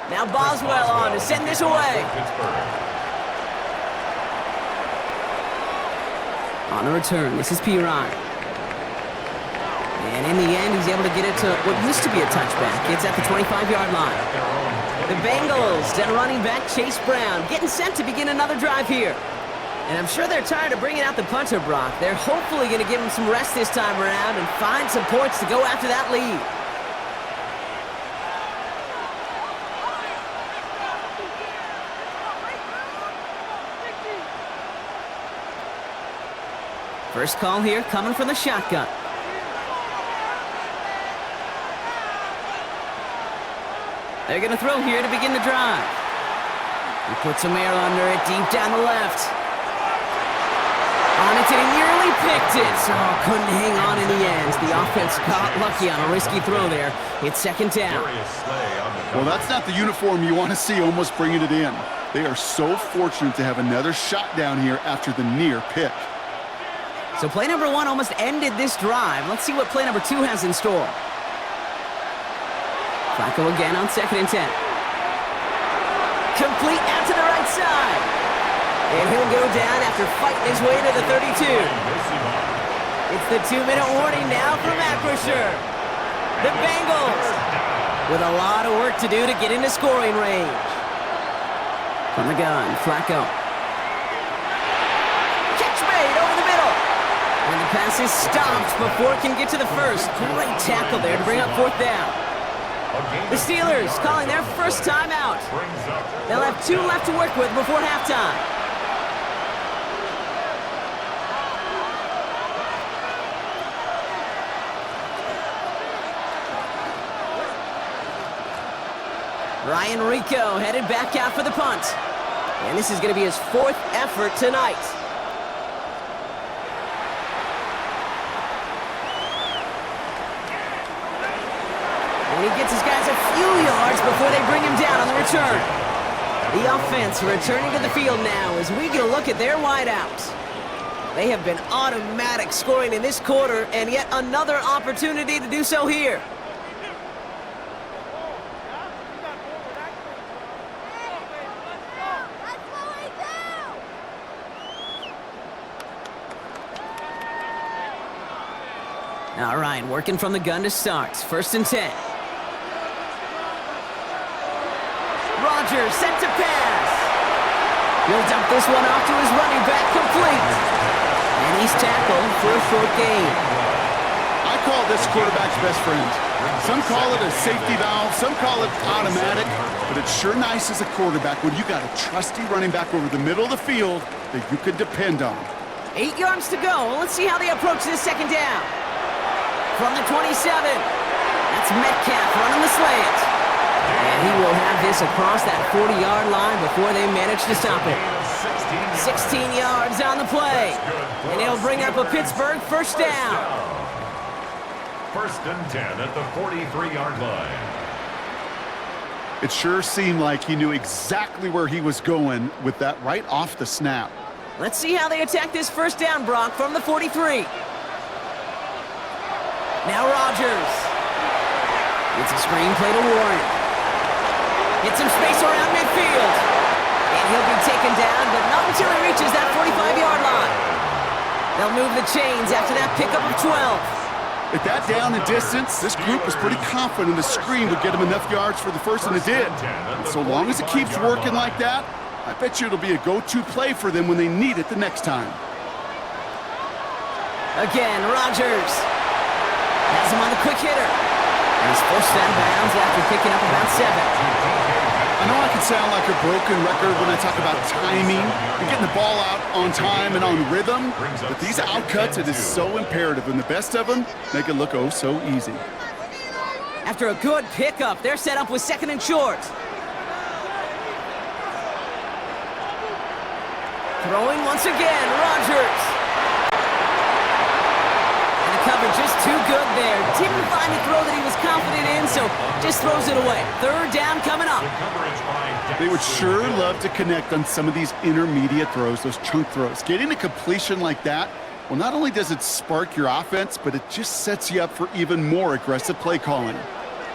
Now Boswell on to send this away. On the return, this is Piron. And in the end, he's able to get it to what used to be a touchback. It's at the 25-yard line. The Bengals and running back Chase Brown getting set to begin another drive here. And I'm sure they're tired of bringing out the punter, Brock. They're hopefully going to give him some rest this time around and find some points to go after that lead. First call here coming from the shotgun. They're going to throw here to begin the drive. He puts some air under it deep down the left. On it, and he nearly picked it. So couldn't hang on in the end. The offense got lucky on a risky throw there. It's second down. Well, that's not the uniform you want to see almost bringing it in. They are so fortunate to have another shot down here after the near pick. So play number one almost ended this drive. Let's see what play number two has in store. Flacco again on 2nd and 10. Complete out to the right side. And he'll go down after fighting his way to the 32. It's the 2-minute warning now from Acrisure. The Bengals with a lot of work to do to get into scoring range. From the gun, Flacco. Catch made over the middle. And the pass is stopped before it can get to the first. Great tackle there to bring up 4th down. The Steelers calling their first timeout. They'll have 2 left to work with before halftime. Ryan Rico headed back out for the punt. And this is going to be his 4th effort tonight. And he gets his guys a few yards before they bring him down on the return. The offense returning to the field now as we get a look at their wideouts. They have been automatic scoring in this quarter, and yet another opportunity to do so here. All right, working from the gun to start. 1st and 10. Rodgers set to pass. He'll dump this one off to his running back, complete. And he's tackled for a short gain. I call this quarterback's best friend. Some call it a safety valve, some call it automatic, but it's sure nice as a quarterback when you got a trusty running back over the middle of the field that you can depend on. 8 yards to go. Let's see how they approach this 2nd down. From the 27, that's Metcalf running the slant. And he will have this across that 40-yard line before they manage to stop it. 16 yards on the play. And it'll bring up a Pittsburgh 1st down. 1st and 10 at the 43-yard line. It sure seemed like he knew exactly where he was going with that right off the snap. Let's see how they attack this 1st down, Brock, from the 43. Now Rodgers. It's a screen play to Warren. Hits some space around midfield. And he'll be taken down, but not until he reaches that 45-yard line. They'll move the chains after that pickup of 12. At that down and distance, this group was pretty confident the screen would get him enough yards for the 1st, and it did. And so long as it keeps working like that, I bet you it'll be a go-to play for them when they need it the next time. Again, Rodgers has him on the quick hitter. And he's forced out of bounds after picking up about 7. I know I can sound like a broken record when I talk about timing and getting the ball out on time and on rhythm, but these outcuts, it is so imperative, and the best of them make it look oh so easy. After a good pickup, they're set up with 2nd and short. Throwing once again, Rodgers. And the cover just too good there. Didn't find a throw that he was confident in, so just throws it away. 3rd down coming up. They would sure love to connect on some of these intermediate throws, those chunk throws. Getting a completion like that, well, not only does it spark your offense, but it just sets you up for even more aggressive play calling.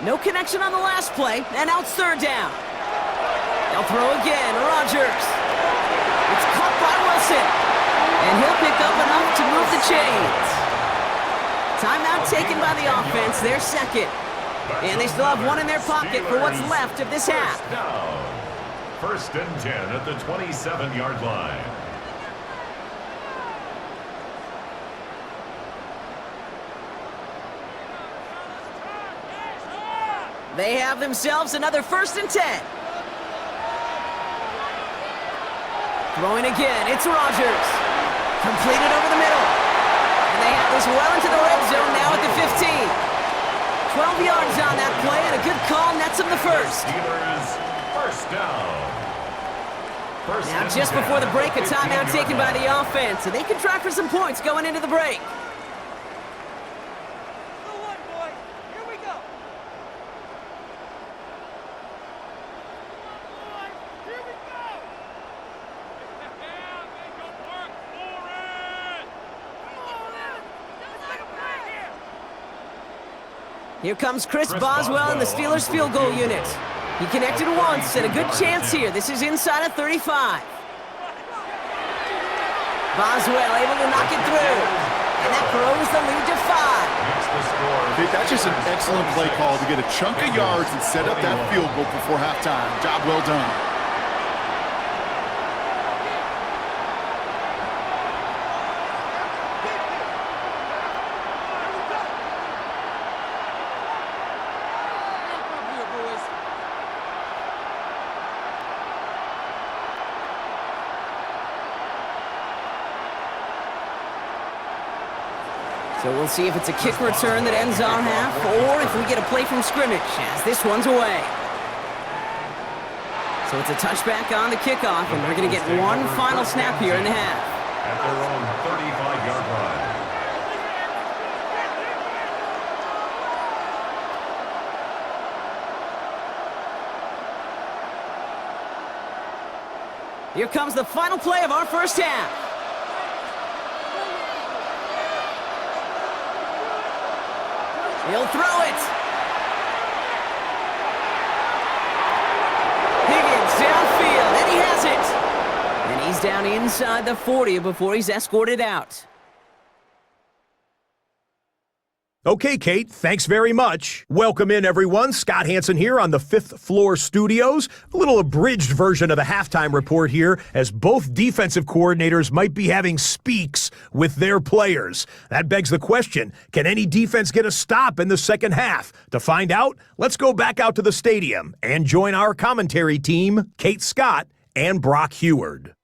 No connection on the last play, and now it's 3rd down. They'll throw again, Rodgers. It's caught by Wilson, and he'll pick up enough to move the chains. Timeout taken by the offense, their 2nd. And they still have 1 in their pocket for what's left of this half. 1st and 10 at the 27-yard line. They have themselves another 1st and 10. Throwing again, it's Rodgers. Completed over the middle. And they have this well into the red zone now at the 15. 12 yards on that play, and a good call nets him the 1st. Steelers 1st down. Now just before the break, a timeout taken by the offense, and they can try for some points going into the break. Here comes Chris Boswell in the Steelers field goal unit. He connected once, and a good chance here. This is inside of 35. Boswell able to knock it through. And that grows the lead to 5. That's just an excellent play call to get a chunk of yards and set up that field goal before halftime. Job well done. So we'll see if it's a kick return that ends our half, or if we get a play from scrimmage, as this one's away. So it's a touchback on the kickoff, and we're going to get one final snap here in the half. At their own 35-yard line. Here comes the final play of our first half. He'll throw it. Higgins downfield, and he has it. And he's down inside the 40 before he's escorted out. Okay, Kate, thanks very much. Welcome in, everyone. Scott Hansen here on the 5th Floor Studios. A little abridged version of the halftime report here, as both defensive coordinators might be having speaks with their players. That begs the question, can any defense get a stop in the second half? To find out, let's go back out to the stadium and join our commentary team, Kate Scott and Brock Heward.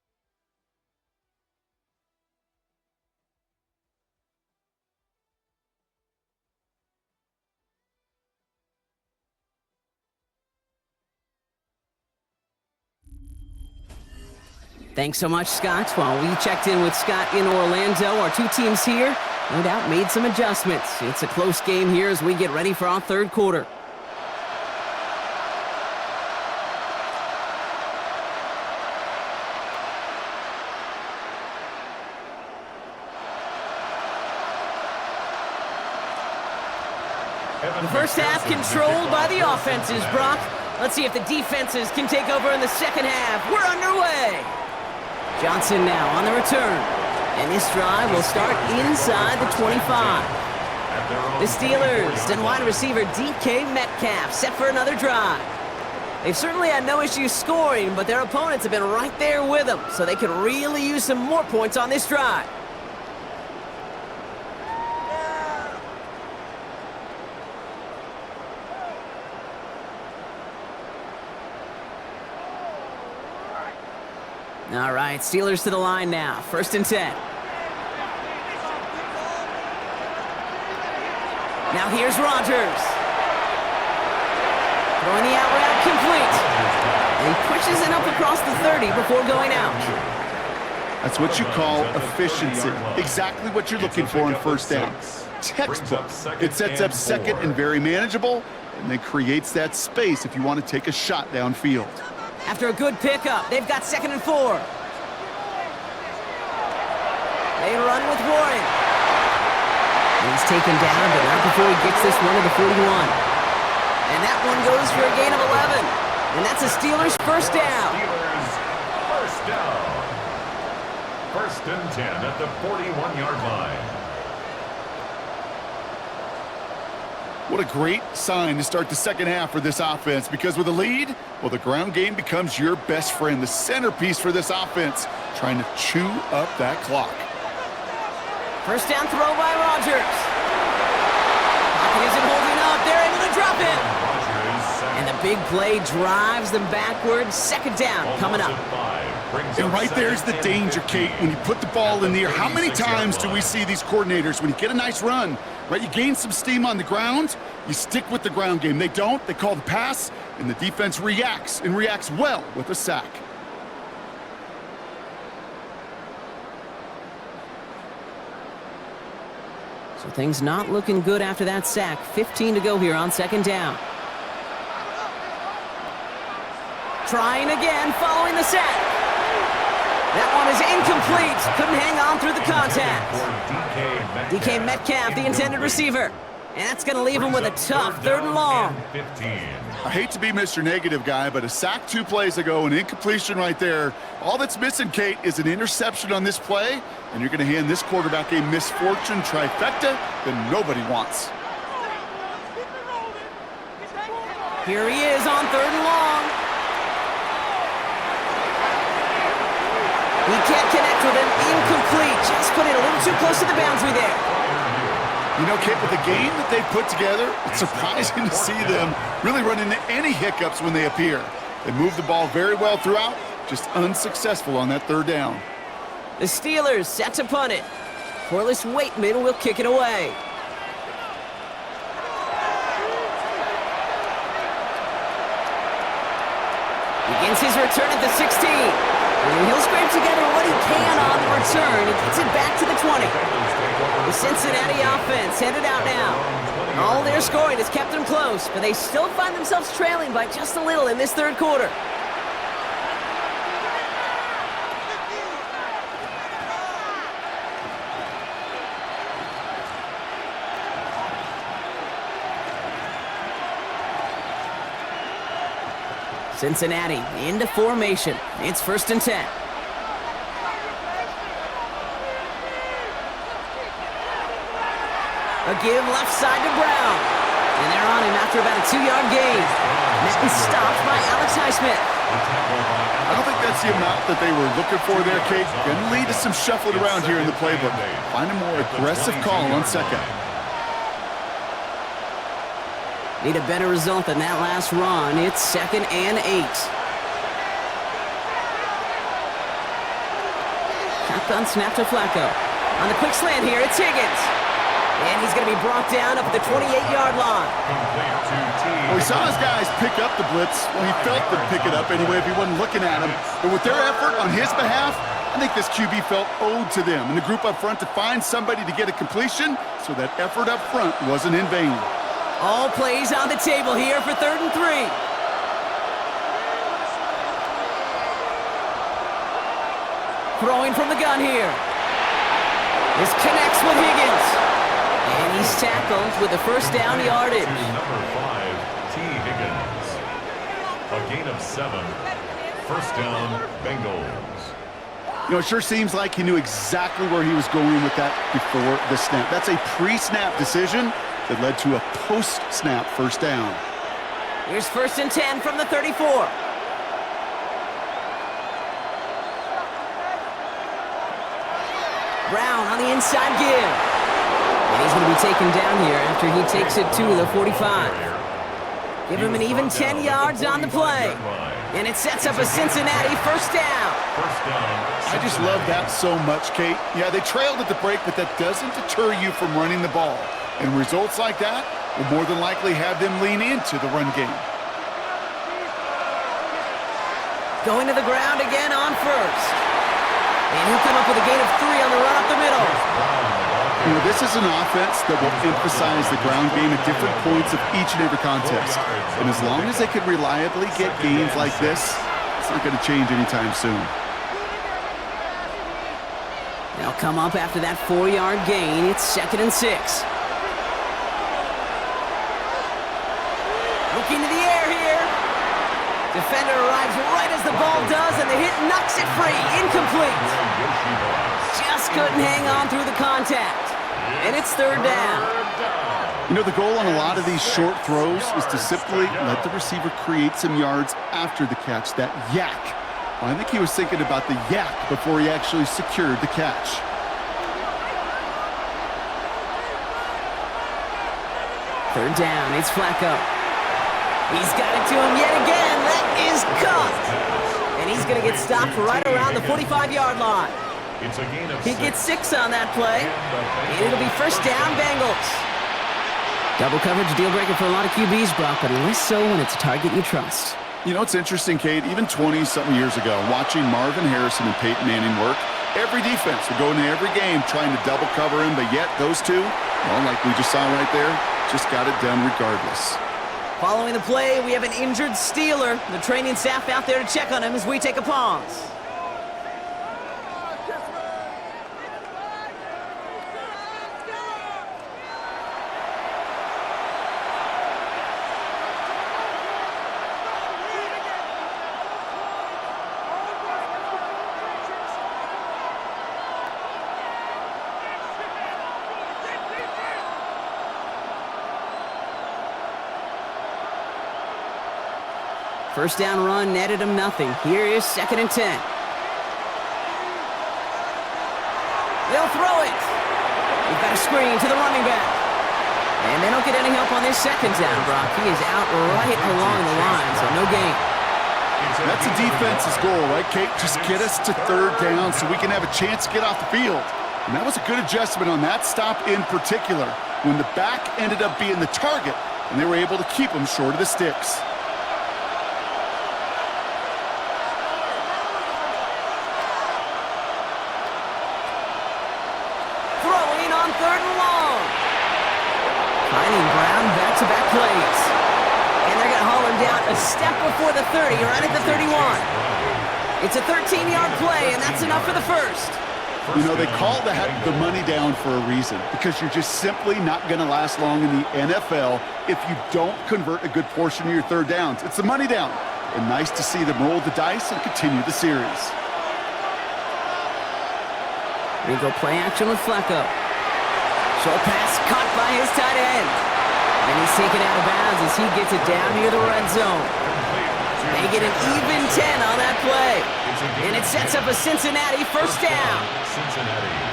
Thanks so much, Scott. While we checked in with Scott in Orlando, our two teams here, no doubt, made some adjustments. It's a close game here as we get ready for our third quarter. The first half controlled by the offenses, Brock. Let's see if the defenses can take over in the second half. We're underway. Johnson now on the return. And this drive will start inside the 25. The Steelers and wide receiver DK Metcalf set for another drive. They've certainly had no issues scoring, but their opponents have been right there with them, so they could really use some more points on this drive. All right, Steelers to the line now. 1st and 10. Now here's Rodgers. Throwing the out route complete. And he pushes it up across the 30 before going out. That's what you call efficiency. Exactly what you're looking for in first down. Textbook. It sets up second and very manageable, and then creates that space if you want to take a shot downfield. After a good pickup, they've got 2nd and 4. They run with Warren. And he's taken down, but not before he gets this one to the 41. And that one goes for a gain of 11. And that's a Steelers first down. Steelers first down. 1st and 10 at the 41-yard line. What a great sign to start the second half for this offense, because with a lead, well, the ground game becomes your best friend, the centerpiece for this offense, trying to chew up that clock. First down throw by Rodgers. Pocket isn't holding up. They're able to drop him. And the big play drives them backwards. 2nd down coming up. And right there's the danger, Kate, when you put the ball in the air. How many times do we see these coordinators, when you get a nice run, right, you gain some steam on the ground, you stick with the ground game. They don't, they call the pass, and the defense reacts, and reacts well with a sack. So things not looking good after that sack. 15 to go here on 2nd down. Trying again following the sack. That one is incomplete. Couldn't hang on through the contact. DK Metcalf, the intended receiver. And that's going to leave him with a tough 3rd and long. I hate to be Mr. Negative guy, but a sack 2 plays ago, an incompletion right there. All that's missing, Kate, is an interception on this play, and you're going to hand this quarterback a misfortune trifecta that nobody wants. Here he is on 3rd and long. He can't connect with him. Incomplete. Just put it a little too close to the boundary there. You know, Kate, with the game that they've put together, it's surprising to see them really run into any hiccups when they appear. They move the ball very well throughout, just unsuccessful on that 3rd down. The Steelers set to punt it. Corliss Waitman will kick it away. Begins his return at the 16. And he'll scrape together what he can on the return. He gets it back to the 20. The Cincinnati offense headed out now. All their scoring has kept them close, but they still find themselves trailing by just a little in this 3rd quarter. Cincinnati into formation. It's 1st and 10. A give left side to Brown. And they're on him after about a 2-yard gain. This is stopped by Alex Highsmith. I don't think that's the amount that they were looking for there, Kate. Going to lead to some shuffling around here in the playbook. Find a more aggressive call on second. Need a better result than that last run. It's 2nd and 8. Shotgun snap to Flacco. On the quick slant here, it's Higgins. And he's going to be brought down up at the 28-yard line. Well, he saw his guys pick up the blitz. Well, he felt them pick it up anyway if he wasn't looking at him. But with their effort on his behalf, I think this QB felt owed to them and the group up front to find somebody to get a completion, so that effort up front wasn't in vain. All plays on the table here for 3rd and 3. Throwing from the gun here. This connects with Higgins. And he's tackled with the 1st down yardage. Number 5, T. Higgins. A gain of 7. 1st down, Bengals. You know, it sure seems like he knew exactly where he was going with that before the snap. That's a pre-snap decision that led to a post-snap 1st down. Here's 1st and 10 from the 34. Brown on the inside give. And he's going to be taken down here after he takes it to the 45. Give him an even 10 yards on the play. And it sets up a Cincinnati 1st down. I just love that so much, Kate. Yeah, they trailed at the break, but that doesn't deter you from running the ball. And results like that will more than likely have them lean into the run game. Going to the ground again on 1st. And he'll come up with a gain of 3 on the run up the middle. You know, this is an offense that will emphasize the ground game at different points of each and every contest. And as long as they can reliably get gains like this, it's not going to change anytime soon. They'll come up after that 4-yard gain. It's 2nd and 6. Looking to the air here. Defender arrives right as the ball does, and the hit knocks it free. Incomplete. Just couldn't hang on through the contact. And it's 3rd down. You know, the goal on a lot of these short throws is to simply let the receiver create some yards after the catch, that yak. Well, I think he was thinking about the yak before he actually secured the catch. Third down, it's Flacco. He's got it to him yet again. That is caught. And he's going to get stopped right around the 45-yard line. He gets 6 on that play. And it'll be 1st down, Bengals. Double coverage deal breaker for a lot of QBs, Brock, but less so when it's a target you trust. You know, it's interesting, Kate, even 20-something years ago, watching Marvin Harrison and Peyton Manning work, every defense would go into every game trying to double cover him, but yet those two, well, like we just saw right there, just got it done regardless. Following the play, we have an injured Steeler. The training staff out there to check on him as we take a pause. First down run netted him nothing. Here is 2nd and 10. They'll throw it. We've got a screen to the running back. And they don't get any help on this 2nd down, Brock. He is out right along the line, so no gain. That's a defense's goal, right, Kate? Just get us to 3rd down so we can have a chance to get off the field. And that was a good adjustment on that stop in particular, when the back ended up being the target, and they were able to keep him short of the sticks. Back-to-back plays. And they're going to haul him down a step before the 30, right at the 31. It's a 13-yard play, and that's enough for the 1st. You know, they call that the money down for a reason, because you're just simply not going to last long in the NFL if you don't convert a good portion of your 3rd downs. It's the money down. and nice to see them roll the dice and continue the series. We go play action with Flacco. Short pass caught by his tight end. And he's taken out of bounds as he gets it down near the red zone. They get an even 10 on that play. And it sets up a Cincinnati first down.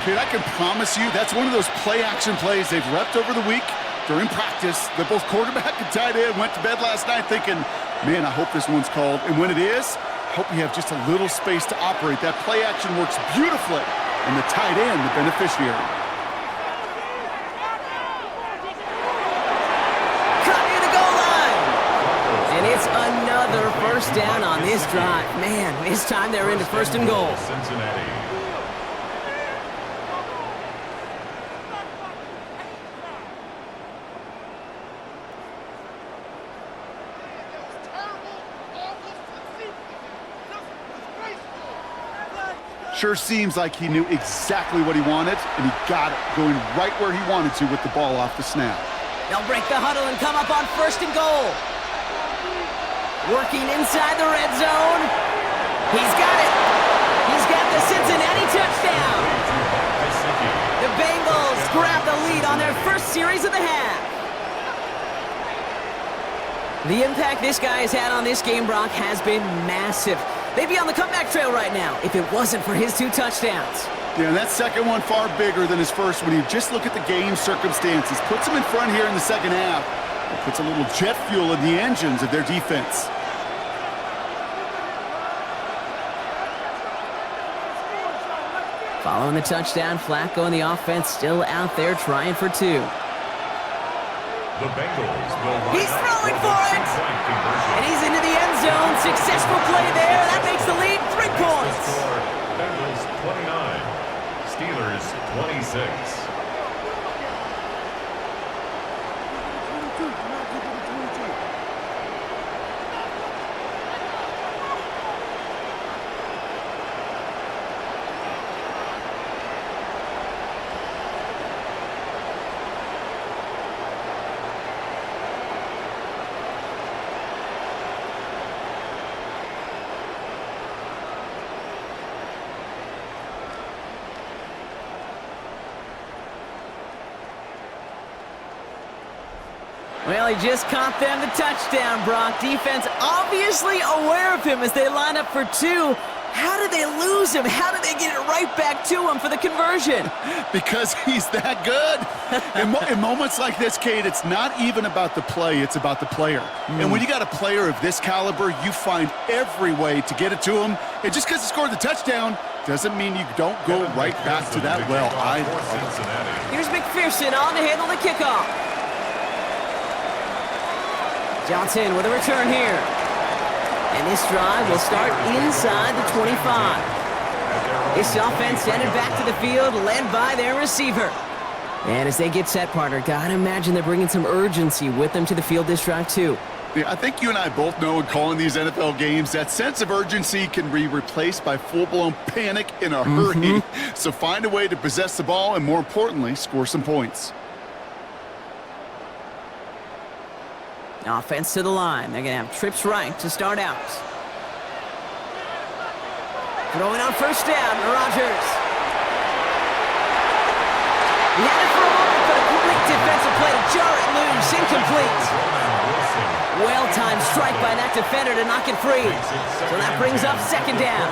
Kid, I can promise you that's one of those play-action plays they've repped over the week during practice. That both quarterback and tight end went to bed last night thinking, man, I hope this one's called. And when it is, I hope you have just a little space to operate. That play-action works beautifully, and the tight end, the beneficiary. It's another first down on this drive. Man, this time they're into first and goal. Cincinnati. Sure seems like he knew exactly what he wanted, and he got it, going right where he wanted to with the ball off the snap. They'll break the huddle and come up on first and goal. Working inside the red zone. He's got it. He's got the Cincinnati touchdown. The Bengals grab the lead on their first series of the half. The impact this guy has had on this game, Brock, has been massive. They'd be on the comeback trail right now if it wasn't for his 2 touchdowns. Yeah, that second one far bigger than his first when you just look at the game circumstances. Puts them in front here in the second half. It puts a little jet fuel in the engines of their defense. Following the touchdown, Flacco and the offense still out there trying for 2. The Bengals will line He's up throwing the for it! two-point conversion. And he's into the end zone. Successful play there. That makes the lead 3 points. Score, Bengals 29, Steelers 26. Well, he just caught them the touchdown, Brock. Defense obviously aware of him as they line up for 2. How did they lose him? How did they get it right back to him for the conversion? Because he's that good. In moments like this, Kate, it's not even about the play, it's about the player. And when you got a player of this caliber, you find every way to get it to him. And just because he scored the touchdown doesn't mean you don't go right back to that well either. Here's McPherson on to handle the kickoff. Johnson with a return here. And this drive will start inside the 25. This offense headed back to the field, led by their receiver. And as they get set, partner, gotta imagine they're bringing some urgency with them to the field this drive, too. Yeah, I think you and I both know in calling these NFL games, that sense of urgency can be replaced by full-blown panic in a hurry. So find a way to possess the ball and, more importantly, score some points. Offense to the line. They're going to have trips right to start out. Throwing on first down, Rodgers. He had it for a moment, but a complete defensive play to jar it loose. Incomplete. Well-timed strike by that defender to knock it free. So that brings up second down.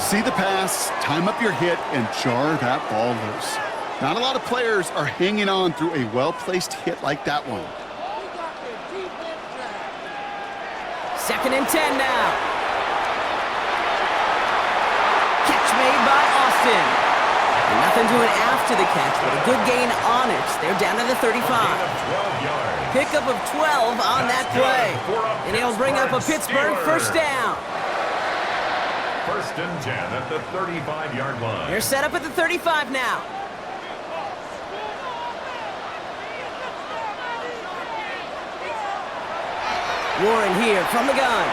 See the pass, time up your hit, and jar that ball loose. Not a lot of players are hanging on through a well-placed hit like that one. Second and 10 now. Catch made by Austin. And nothing doing after the catch, but a good gain on it. They're down to the 35. Pickup of 12 on that play. And it'll bring up a Pittsburgh first down. First and 10 at the 35-yard line. They're set up at the 35 now. Warren here from the gun.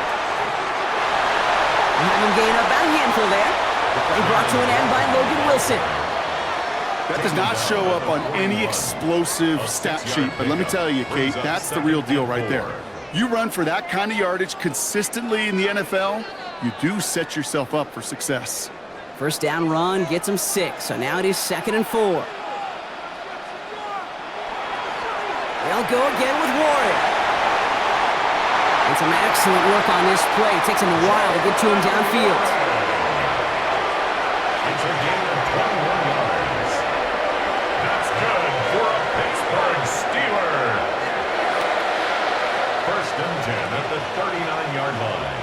Having gained about a handful there. The play brought to an end by Logan Wilson. That does not show up on any explosive stat sheet, but let me tell you, Kate, that's the real deal right there. You run for that kind of yardage consistently in the NFL, you do set yourself up for success. First down run gets him 6, so now it is 2nd and 4. They'll go again with Warren. And some excellent work on this play. It takes him a while to get to him downfield. It's a gain of 21 yards. That's good for a Pittsburgh Steeler. 1st and 10 at the 39-yard line.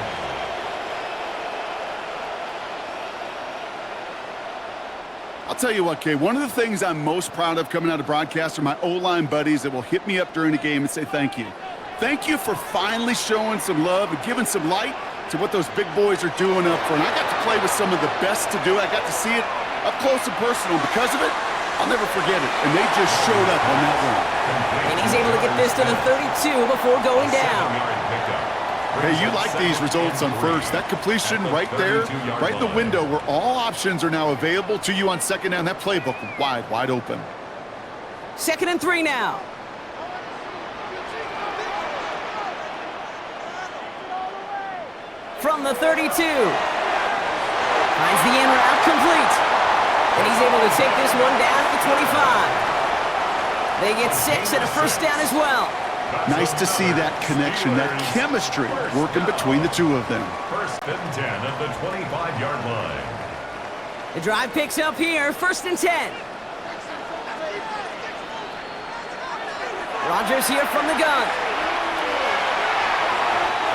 I'll tell you what, Kay, one of the things I'm most proud of coming out of broadcast are my O-line buddies that will hit me up during the game and say thank you. Thank you for finally showing some love and giving some light to what those big boys are doing up front. I got to play with some of the best to do it. I got to see it up close and personal. Because of it, I'll never forget it. And they just showed up on that run. And he's able to get this to the 32 before going down. Hey, you like these results on first. That completion right there, right in the window where all options are now available to you on 2nd down. That playbook wide open. 2nd and 3 now. From the 32. Finds the in route complete. And he's able to take this one down at the 25. They get 6 and a first down as well. Nice to see that connection, that chemistry working between the two of them. 1st and 10 at the 25-yard line. The drive picks up here, 1st and 10. Rodgers here from the gun.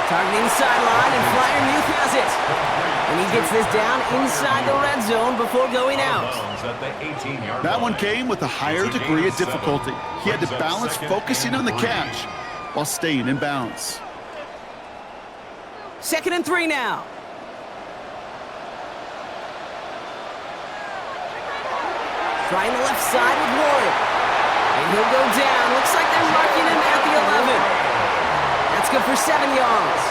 Targeting the sideline, and Freiermuth has it. And he gets this down inside the red zone before going out. That one came with a higher degree of difficulty. He had to balance focusing on the catch while staying in bounds. 2nd and 3 now. Trying the left side with Warren. And he'll go down. Looks like they're marking him at the 11. That's good for 7 yards.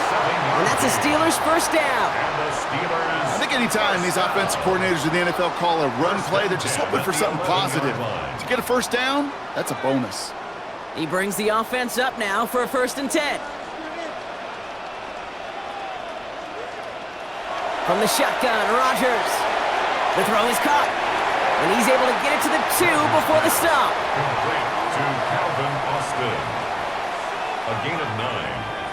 And that's a Steelers first down. I think anytime these offensive coordinators in the NFL call a run play, they're just hoping for something positive. To get a first down, that's a bonus. He brings the offense up now for a 1st and 10. From the shotgun, Rodgers. The throw is caught. And he's able to get it to the 2 before the stop. Complete to Calvin Austin. A gain of 9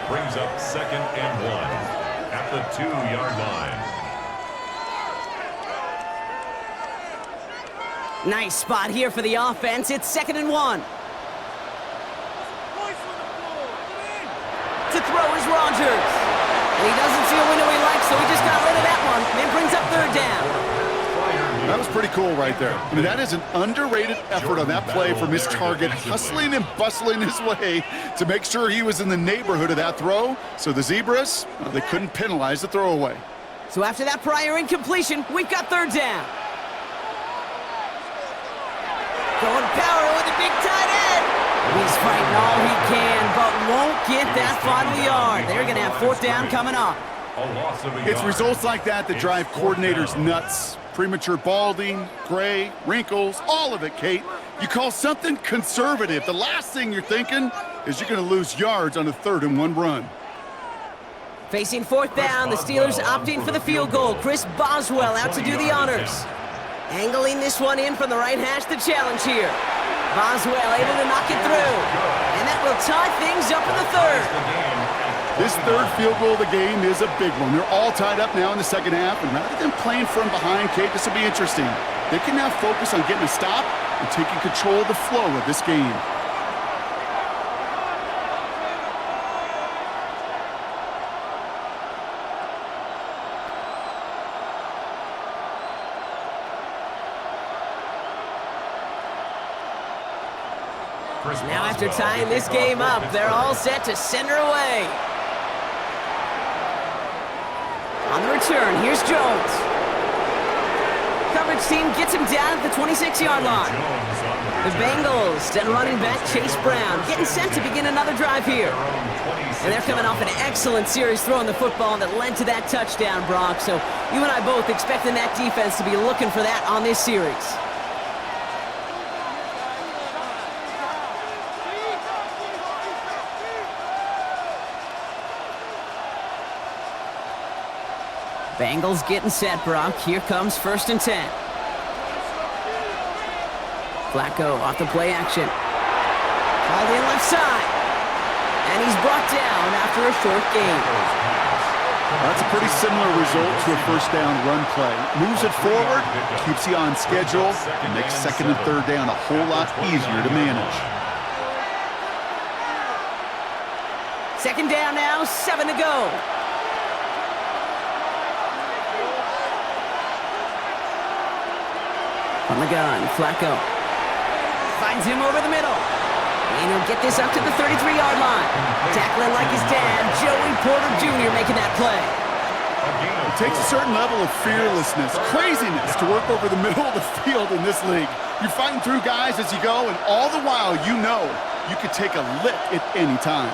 brings up 2nd and 1 at the 2-yard line. Nice spot here for the offense. It's 2nd and 1. To throw is Rodgers. And he doesn't see a window he likes, so he just got rid of that one. And brings up 3rd down. That was pretty cool right there. I mean, that is an underrated effort on that play from his target, hustling and bustling his way to make sure he was in the neighborhood of that throw. So the Zebras, well, they couldn't penalize the throwaway. So after that prior incompletion, we've got 3rd down. Going power with a big tight end. He's fighting all he can, but won't get that final yard. They're going to have 4th down coming up. It's results like that that drive coordinators nuts. Premature balding, gray, wrinkles, all of it, Kate. You call something conservative. The last thing you're thinking is you're going to lose yards on a 3rd and 1 run. Facing 4th down, the Steelers opting for the field goal. Chris Boswell out to do the honors. Angling this one in from the right hash, the challenge here. Boswell able to knock it through. And that will tie things up in the 3rd. This 3rd field goal of the game is a big one. They're all tied up now in the 2nd half, and rather than playing from behind, Kate, this will be interesting. They can now focus on getting a stop and taking control of the flow of this game. Now after tying this game up, they're all set to send her away. On the return, here's Jones. Coverage team gets him down at the 26-yard line. The Bengals send running back Chase Brown, getting set to begin another drive here. And they're coming off an excellent series throwing the football that led to that touchdown, Brock. So you and I both expecting that defense to be looking for that on this series. Bengals getting set, Brock. Here comes 1st and 10. Flacco off the play action. Called in left side. And he's brought down after a short gain. That's a pretty similar result to a first down run play. Moves it forward, keeps you on schedule, and makes 2nd and 3rd down a whole lot easier to manage. 2nd down now, 7 to go. On the gun, Flacco finds him over the middle. And he'll get this up to the 33-yard line. Tackling like his dad, Joey Porter Jr. making that play. It takes a certain level of fearlessness, craziness to work over the middle of the field in this league. You're fighting through guys as you go, and all the while you know you could take a lick at any time.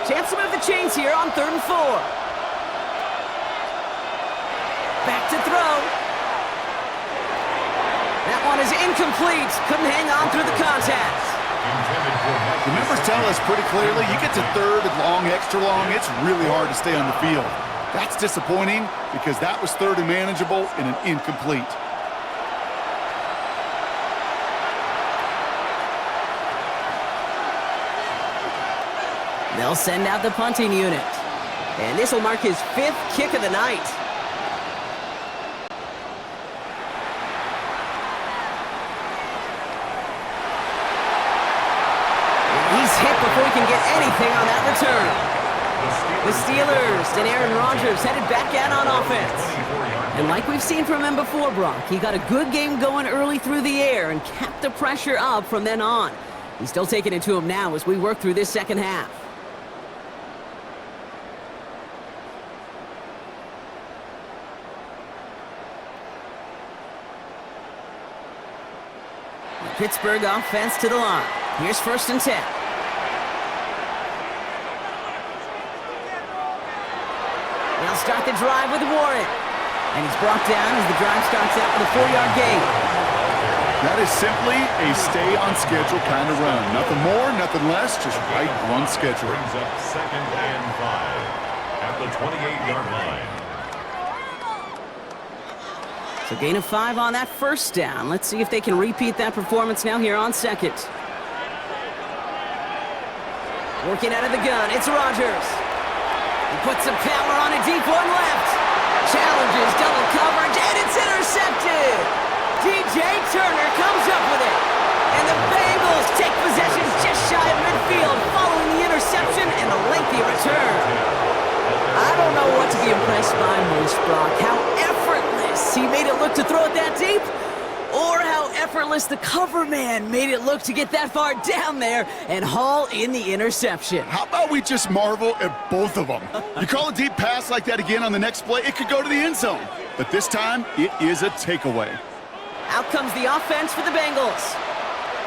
Chance to move the chains here on 3rd and 4. Back to throw. That one is incomplete. Couldn't hang on through the contact. The numbers tell us pretty clearly, you get to 3rd and long, extra long, it's really hard to stay on the field. That's disappointing because that was 3rd and manageable and an incomplete. They'll send out the punting unit. And this will mark his 5th kick of the night. Hit before he can get anything on that return. The Steelers and Aaron Rodgers headed back out on offense. And like we've seen from him before, Brock, he got a good game going early through the air and kept the pressure up from then on. He's still taking it to him now as we work through this 2nd half. The Pittsburgh offense to the line. Here's 1st and 10. They'll start the drive with Warren. And he's brought down as the drive starts out with a 4-yard gain. That is simply a stay-on-schedule kind of run. Nothing more, nothing less, just right on schedule. Brings up 2nd and 5 at the 28-yard line. So gain of 5 on that 1st down. Let's see if they can repeat that performance now here on 2nd. Working out of the gun, it's Rodgers. He puts some power on a deep one left. Challenges double coverage, and it's intercepted. DJ Turner comes up with it. And the Bengals take possession just shy of midfield following the interception and the lengthy return. I don't know what to be impressed by most, Brock. How effortless he made it look to throw it that deep, or how effortless the cover man made it look to get that far down there and haul in the interception. How about we just marvel at both of them? You call a deep pass like that again on the next play, it could go to the end zone. But this time, it is a takeaway. Out comes the offense for the Bengals.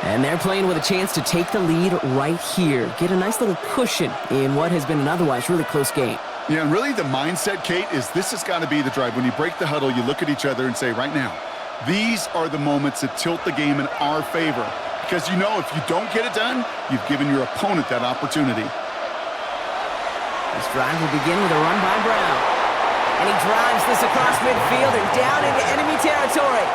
And they're playing with a chance to take the lead right here. Get a nice little cushion in what has been an otherwise really close game. Yeah, and really the mindset, Kate, is this has got to be the drive. When you break the huddle, you look at each other and say, right now, these are the moments that tilt the game in our favor. Because you know if you don't get it done, you've given your opponent that opportunity. This drive will begin with a run by Brown. And he drives this across midfield and down into enemy territory.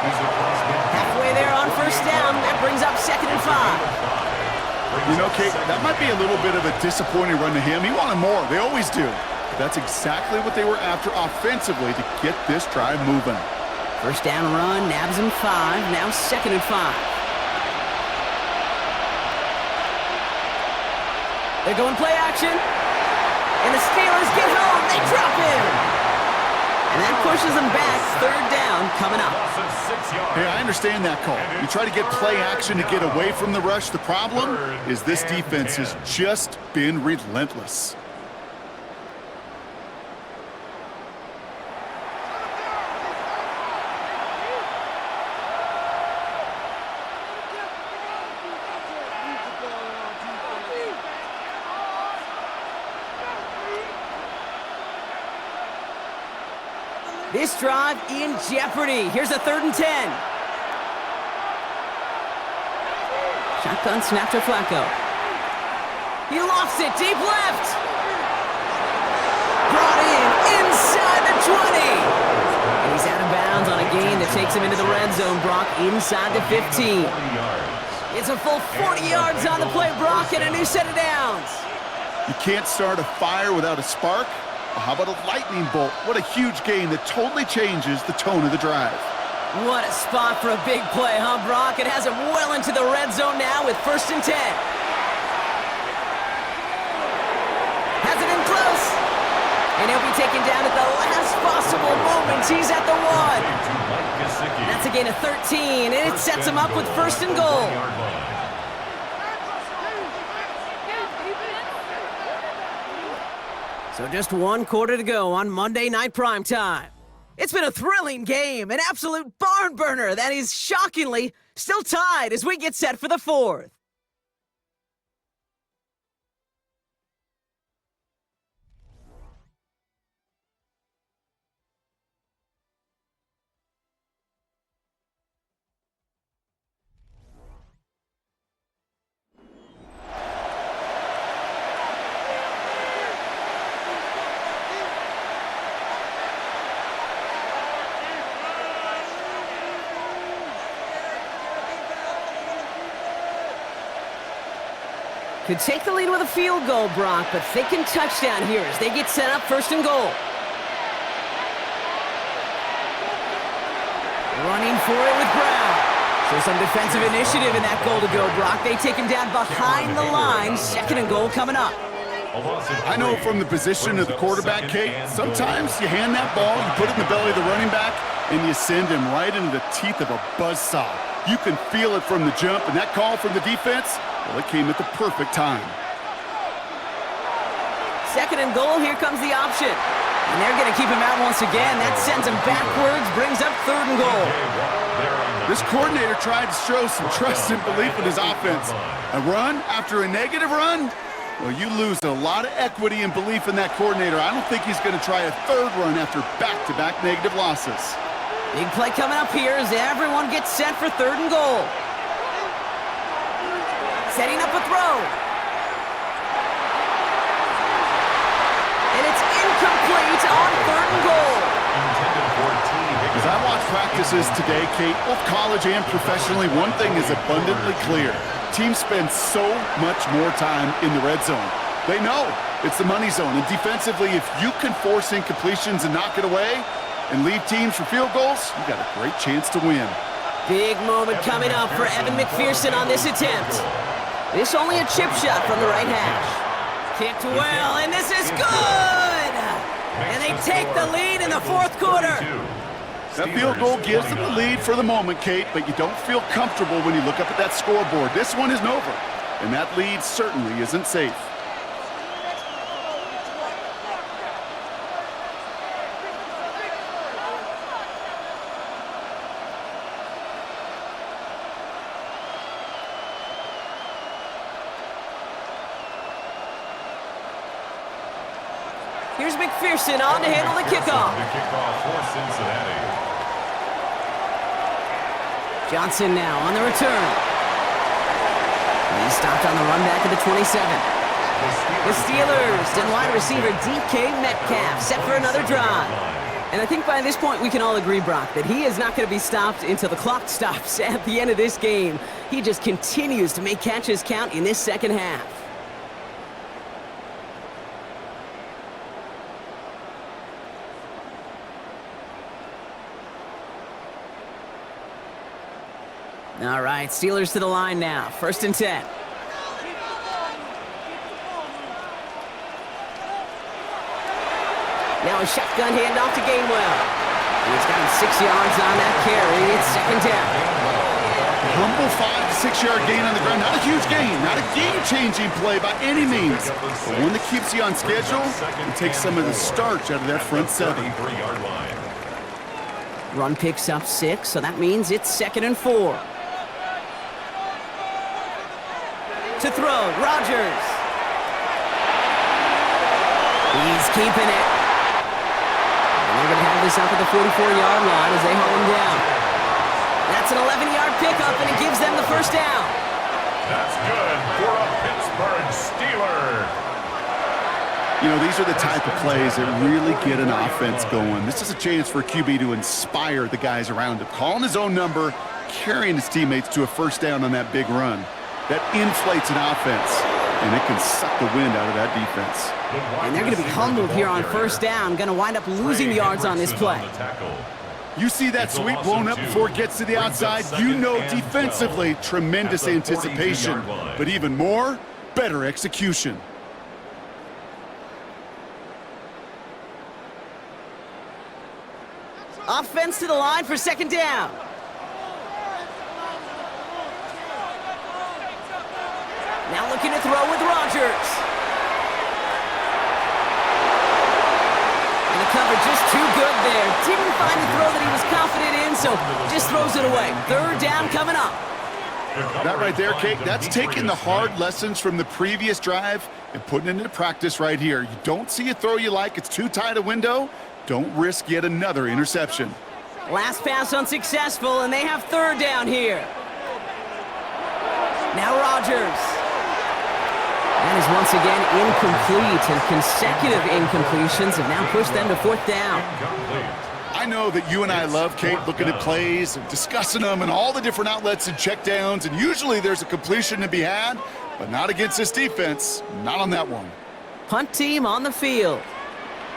Halfway there on 1st down. That brings up 2nd and 5. You know, Kate, that might be a little bit of a disappointing run to him. He wanted more. They always do. But that's exactly what they were after offensively to get this drive moving. 1st down run, nabs him 5. Now 2nd and 5. They're going play action. And the Steelers get home. They drop him. And that pushes them back. 3rd down coming up. Hey, I understand that call. You try to get play action to get away from the rush. The problem is this defense has just been relentless. This drive in jeopardy. Here's a 3rd and 10. Shotgun snap to Flacco. He lofts it deep left. Brought in inside the 20. downs on a gain that takes him into the red zone, Brock, inside the 15. It's a full 40 yards on the play, Brock, and a new set of downs. You can't start a fire without a spark. Well, how about a lightning bolt? What a huge gain that totally changes the tone of the drive. What a spot for a big play, huh, Brock? It has him well into the red zone now with 1st and 10. Has it in close. And he'll be taken down at the last possible moment. He's at the 1. That's a gain of 13, and it sets him up with 1st and goal. So just 1 quarter to go on Monday Night Primetime. It's been a thrilling game, an absolute barn burner that is shockingly still tied as we get set for the 4th. Could take the lead with a field goal, Brock, but thinking touchdown here as they get set up 1st and goal. Running for it with Brown. So some defensive initiative in that goal to go, Brock. They take him down behind the line. 2nd and goal coming up. I know from the position of the quarterback, Kate, sometimes you hand that ball, you put it in the belly of the running back, and you send him right into the teeth of a buzzsaw. You can feel it from the jump, and that call from the defense, well, it came at the perfect time. 2nd and goal, here comes the option. And they're going to keep him out once again. That sends him backwards, brings up 3rd and goal. This coordinator tried to show some trust and belief in his offense. A run after a negative run? Well, you lose a lot of equity and belief in that coordinator. I don't think he's going to try a 3rd run after back-to-back negative losses. Big play coming up here as everyone gets set for 3rd and goal. Setting up a throw. And it's incomplete on 3rd and goal. As I watch practices today, Kate, both college and professionally, one thing is abundantly clear. Teams spend so much more time in the red zone. They know it's the money zone. And defensively, if you can force incompletions and knock it away and leave teams for field goals, you got a great chance to win. Big moment coming up for Evan McPherson on this attempt. This only a chip shot from the right hash. Kicked well, and this is good! And they take the lead in the 4th quarter. That field goal gives them the lead for the moment, Kate, but you don't feel comfortable when you look up at that scoreboard. This one isn't over, and that lead certainly isn't safe. Here's McPherson on to handle the kickoff. The kickoff for Cincinnati. Johnson now on the return. He's stopped on the run back at the 27. The Steelers and wide receiver DK Metcalf set for another drive. And I think by this point we can all agree, Brock, that he is not going to be stopped until the clock stops at the end of this game. He just continues to make catches count in this 2nd half. All right, Steelers to the line now. 1st and 10. Now a shotgun handoff to Gainwell. And he's got him 6 yards on that carry. It's 2nd down. Humble 5 to 6 yard gain on the ground. Not a huge gain, not a game-changing play by any means, but one that keeps you on schedule and takes some of the starch out of that front 7. Run picks up 6, so that means it's 2nd and 4. To throw, Rodgers. He's keeping it. And they're going to have this up at the 44-yard line as they haul him down. That's an 11-yard pickup, and it gives them the 1st down. That's good for a Pittsburgh Steeler. You know, these are the type of plays that really get an offense going. This is a chance for a QB to inspire the guys around him. Calling his own number, carrying his teammates to a first down on that big run. That inflates an offense, and it can suck the wind out of that defense. And they're going to be humbled here on first down. Going to wind up losing yards on this play. You see that sweep blown up before it gets to the outside, you know defensively, tremendous anticipation. But even more, better execution. Offense to the line for second down. Now looking to throw with Rodgers. And the cover just too good there. Didn't find the throw that he was confident in, so just throws it away. Third down coming up. That right there, Kate, that's taking the hard lessons from the previous drive and putting it into practice right here. You don't see a throw you like, it's too tight a window. Don't risk yet another interception. Last pass unsuccessful, and they have third down here. Now Rodgers. That is once again incomplete, and consecutive incompletions have now pushed them to fourth down. I know that you and I love, Kate, looking at plays and discussing them and all the different outlets and checkdowns, and usually there's a completion to be had, but not against this defense, not on that one. Punt team on the field.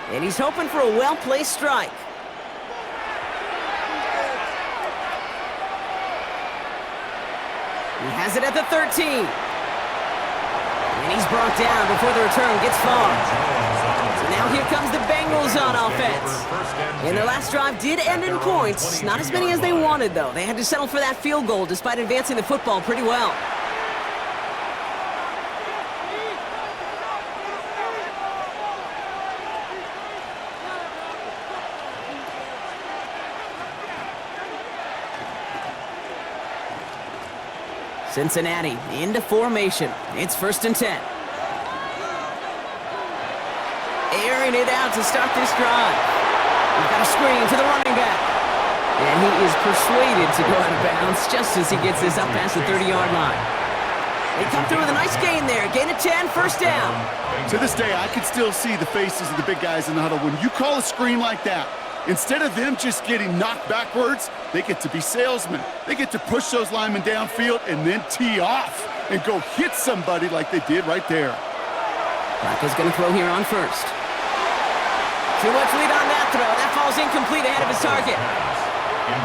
And he's hoping for a well-placed strike. He has it at the 13. And he's brought down before the return gets far. So now here comes the Bengals on offense. And their last drive did end in points. Not as many as they wanted, though. They had to settle for that field goal despite advancing the football pretty well. Cincinnati into formation. It's 1st and 10. Airing it out to start this drive. We've got a screen to the running back. And he is persuaded to go out of bounds just as he gets this up past the 30-yard line. They come through with a nice gain there. Gain of 10, first down. To this day, I can still see the faces of the big guys in the huddle. When you call a screen like that, instead of them just getting knocked backwards, they get to be salesmen. They get to push those linemen downfield and then tee off and go hit somebody like they did right there. Flacco's going to throw here on first. Too much lead on that throw. That falls incomplete ahead of his target.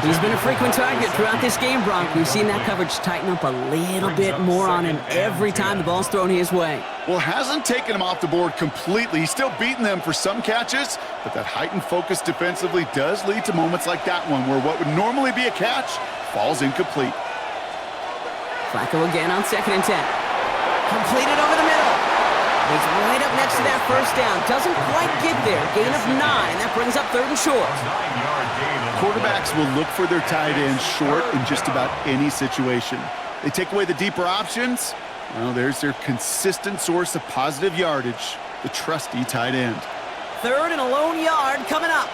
He's been a frequent target throughout this game, Bronk. We've seen that coverage tighten up a little bit more on him every time the ball's thrown his way. Well, hasn't taken him off the board completely. He's still beating them for some catches, but that heightened focus defensively does lead to moments like that one where what would normally be a catch falls incomplete. Flacco again on 2nd and 10. Completed over the middle. He's right up next to that first down. Doesn't quite get there. Gain of 9. That brings up 3rd and short. Quarterbacks will look for their tight ends short in just about any situation. They take away the deeper options. Well, there's their consistent source of positive yardage, the trusty tight end. 3rd and a lone yard coming up.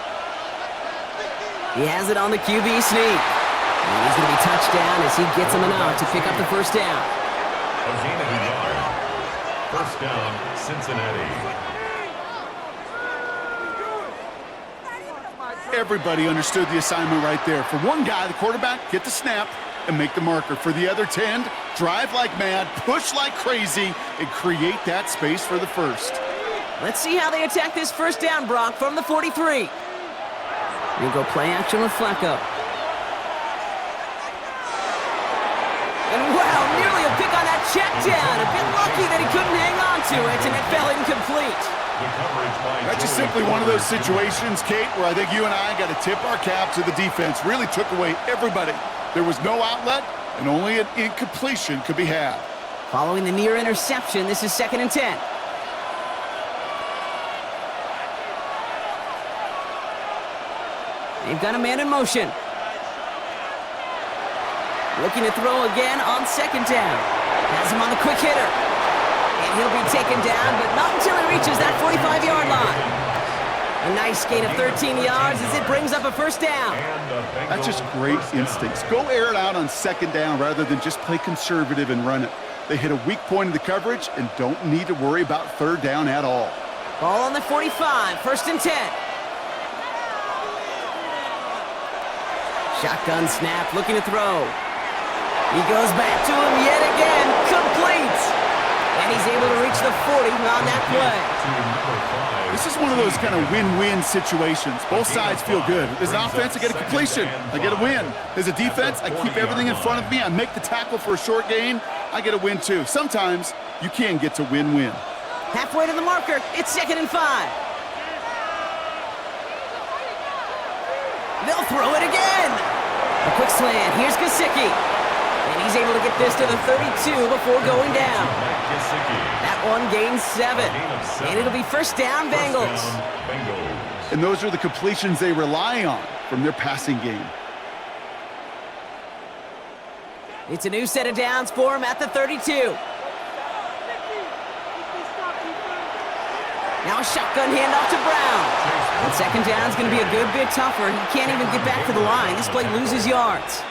He has it on the QB sneak. And he's going to be touched down as he gets him enough to pick up the first down. A gain of a yard. First down, Cincinnati. Everybody understood the assignment right there. For one guy, the quarterback, get the snap and make the marker. For the other 10, drive like mad, push like crazy, and create that space for the first. Let's see how they attack this first down, Brock, from the 43. We'll go play action with Flacco. And wow, nearly a pick on that check down. A bit lucky that he couldn't hang on to it, and it fell incomplete. That's just simply one of those situations, Kate, where I think you and I got to tip our cap to the defense. Really took away everybody. There was no outlet, and only an incompletion could be had. Following the near interception, this is 2nd and 10. They've got a man in motion. Looking to throw again on 2nd down. Has him on the quick hitter. And he'll be taken down, but not until he reaches that 45-yard line. A nice gain of 13 yards as it brings up a first down. That's just great instincts. Go air it out on 2nd down rather than just play conservative and run it. They hit a weak point in the coverage and don't need to worry about 3rd down at all. Ball on the 45, 1st and 10. Shotgun snap, looking to throw. He goes back to him yet again, complete. And he's able to reach the 40 on that play. This is one of those kind of win-win situations. Both sides feel good. As an offense, I get a completion. I get a win. As a defense, I keep everything in front of me. I make the tackle for a short gain. I get a win, too. Sometimes you can get to win-win. Halfway to the marker. It's 2nd and 5. They'll throw it again. A quick slant. Here's Gesicki. And he's able to get this to the 32 before going down. That one gains 7. And it'll be 1st down, Bengals. And those are the completions they rely on from their passing game. It's a new set of downs for him at the 32. Now a shotgun handoff to Brown. And 2nd down is going to be a good bit tougher. He can't even get back to the line. This play loses yards.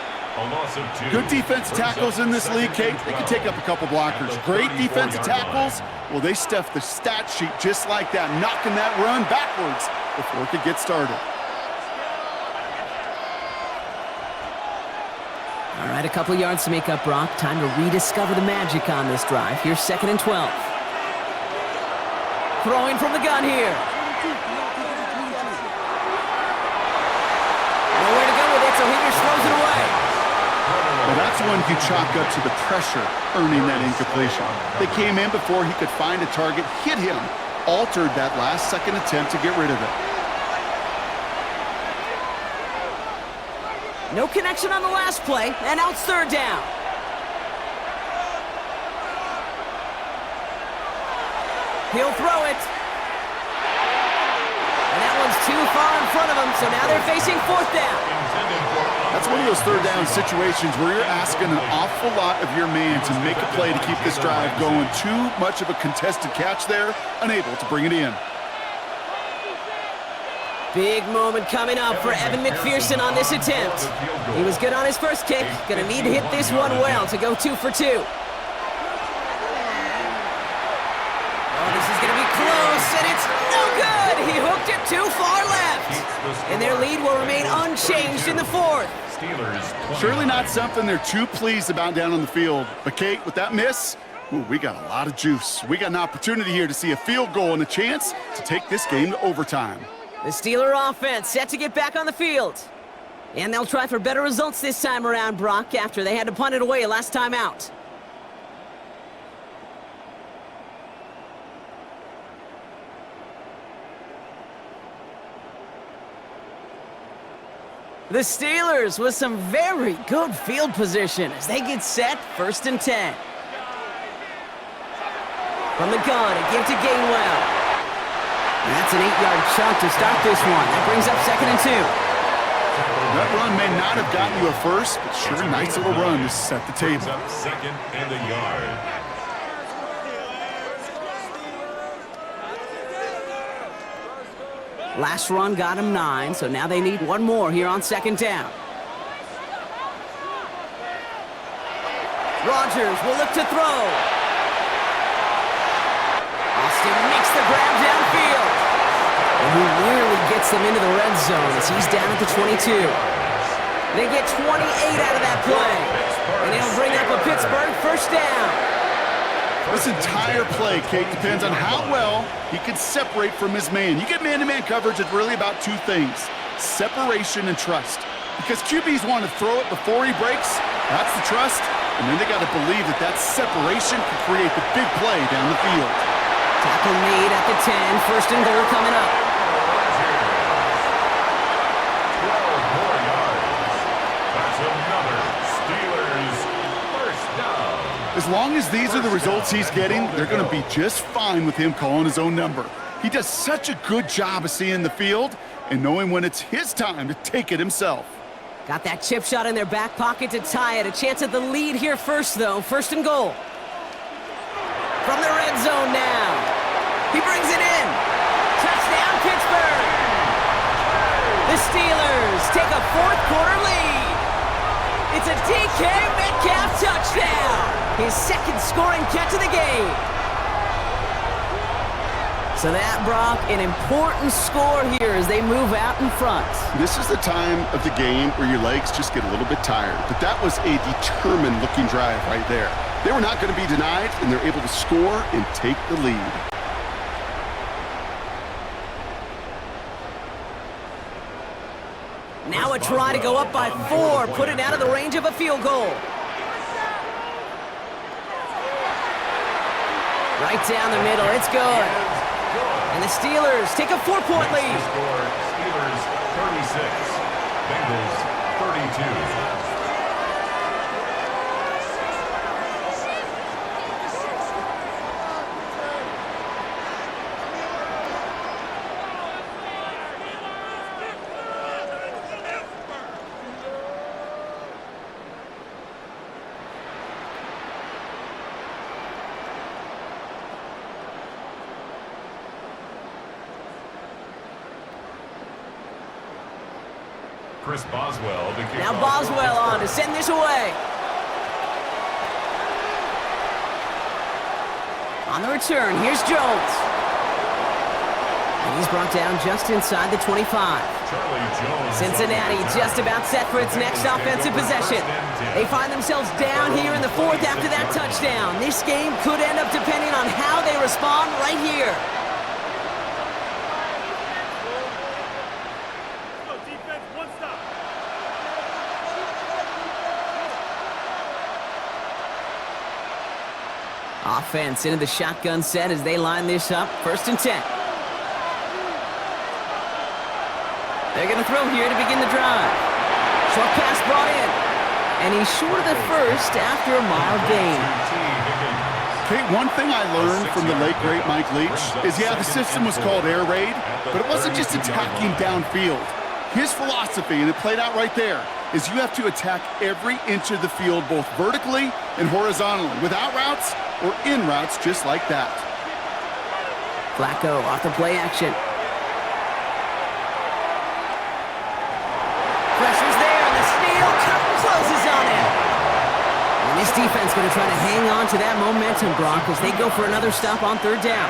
Good defensive tackles in this league, Kate. They can take up a couple blockers. Great defensive tackles. Well, they stuffed the stat sheet just like that, knocking that run backwards before it could get started. All right, a couple yards to make up, Brock. Time to rediscover the magic on this drive. Here's 2nd and 12. Throwing from the gun here. Nowhere to go with it, so he just throws it away. Well, that's one you chalk up to the pressure earning that incompletion. They came in before he could find a target, hit him, altered that last-second attempt to get rid of it. No connection on the last play, and now it's 3rd down. He'll throw it. And that one's too far in front of him, so now they're facing 4th down. That's one of those 3rd down situations where you're asking an awful lot of your man to make a play to keep this drive going. Too much of a contested catch there, unable to bring it in. Big moment coming up for Evan McPherson on this attempt. He was good on his first kick. Gonna need to hit this one well to go 2 for 2. Oh, this is gonna be close, and it's no good! He hooked it too far left. And their lead will remain unchanged in the 4th. Surely not something they're too pleased about down on the field. But Kate, with that miss, ooh, we got a lot of juice. We got an opportunity here to see a field goal and a chance to take this game to overtime. The Steeler offense set to get back on the field. And they'll try for better results this time around, Brock, after they had to punt it away last time out. The Steelers with some very good field position as they get set, 1st and 10. From the gun, a give to Gainwell. And that's an 8-yard chunk to start this one. That brings up 2nd and 2. That run may not have gotten you a first, but sure a nice little run to set the table. 2nd and a yard. Last run got him 9, so now they need one more here on 2nd down. Rodgers will look to throw. Austin makes the grab downfield. And he nearly gets them into the red zone as he's down at the 22. They get 28 out of that play. And it'll bring up a Pittsburgh 1st down. This entire play, Kate, depends on how well he can separate from his man. You get man-to-man coverage, it's really about 2 things, separation and trust. Because QBs want to throw it before he breaks, that's the trust, and then they got to believe that that separation can create the big play down the field. Tackle made at the 10, 1st and goal coming up. 12 more yards. That's another Steelers 1st down. As long as these are the results he's getting, they're going to be just fine with him calling his own number. He does such a good job of seeing the field and knowing when it's his time to take it himself. Got that chip shot in their back pocket to tie it. A chance at the lead here first, though. 1st and goal. From the red zone now. He brings it in. Touchdown, Pittsburgh. The Steelers take a 4th quarter lead. It's a DK Metcalf touchdown. His 2nd scoring catch of the game. So that, Brock, an important score here as they move out in front. This is the time of the game where your legs just get a little bit tired. But that was a determined-looking drive right there. They were not going to be denied, and they're able to score and take the lead. Now a try to go up by 4, put it out of the range of a field goal. Right down the middle, it's good. And the Steelers take a 4-point lead. Steelers 36, Bengals 32. Chris Boswell to kick Now off. Boswell on to send this away. On the return, here's Jones. And he's brought down just inside the 25. Charlie Jones. Cincinnati just about set for its next offensive possession. They find themselves down here in the 4th after that touchdown. This game could end up depending on how they respond right here. Offense into the shotgun set as they line this up. 1st and 10. They're going to throw here to begin the drive. Short pass brought in. And he's short of the first after a mild gain. Kate, one thing I learned from the late, great Mike Leach is, yeah, the system was called air raid, but it wasn't just attacking downfield. His philosophy, and it played out right there, is you have to attack every inch of the field, both vertically and horizontally, without routes or in routes just like that. Flacco off the play action. Pressure's there, and the Steel curtain closes on him. And this defense going to try to hang on to that momentum, Brock, as they go for another stop on 3rd down.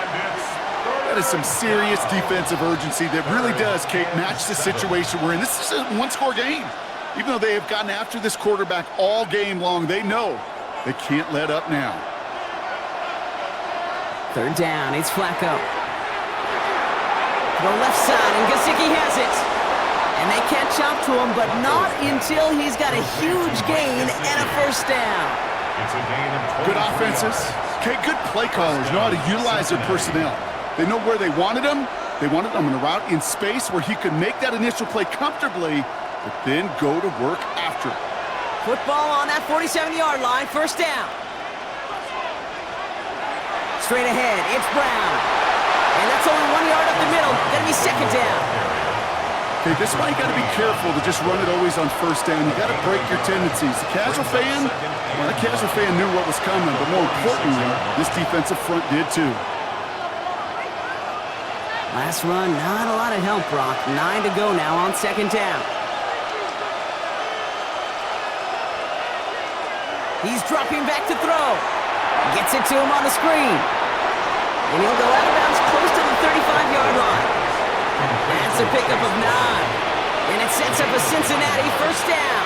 That is some serious defensive urgency that really does, Kate, match the situation we're in. This is a one-score game. Even though they have gotten after this quarterback all game long, they know they can't let up now. 3rd down, it's Flacco. The left side, and Gesicki has it. And they catch up to him, but not until he's got a huge gain and a 1st down. It's a gain of 20. Good offenses. Okay, good play callers know how to utilize their personnel. They know where they wanted him. They wanted him in a route in space where he could make that initial play comfortably, but then go to work after. Football on that 47-yard line, 1st down. Straight ahead, it's Brown. And that's only 1 yard up the middle. Gonna be 2nd down. Okay, this is why you got to be careful to just run it always on 1st down. You got to break your tendencies. The casual fan, well, the casual fan knew what was coming, but more importantly, this defensive front did too. Last run, not a lot of help, Brock. 9 to go now on 2nd down. He's dropping back to throw. Gets it to him on the screen. And he'll go out of bounds close to the 35-yard line. That's a pickup of 9. And it sets up a Cincinnati 1st down.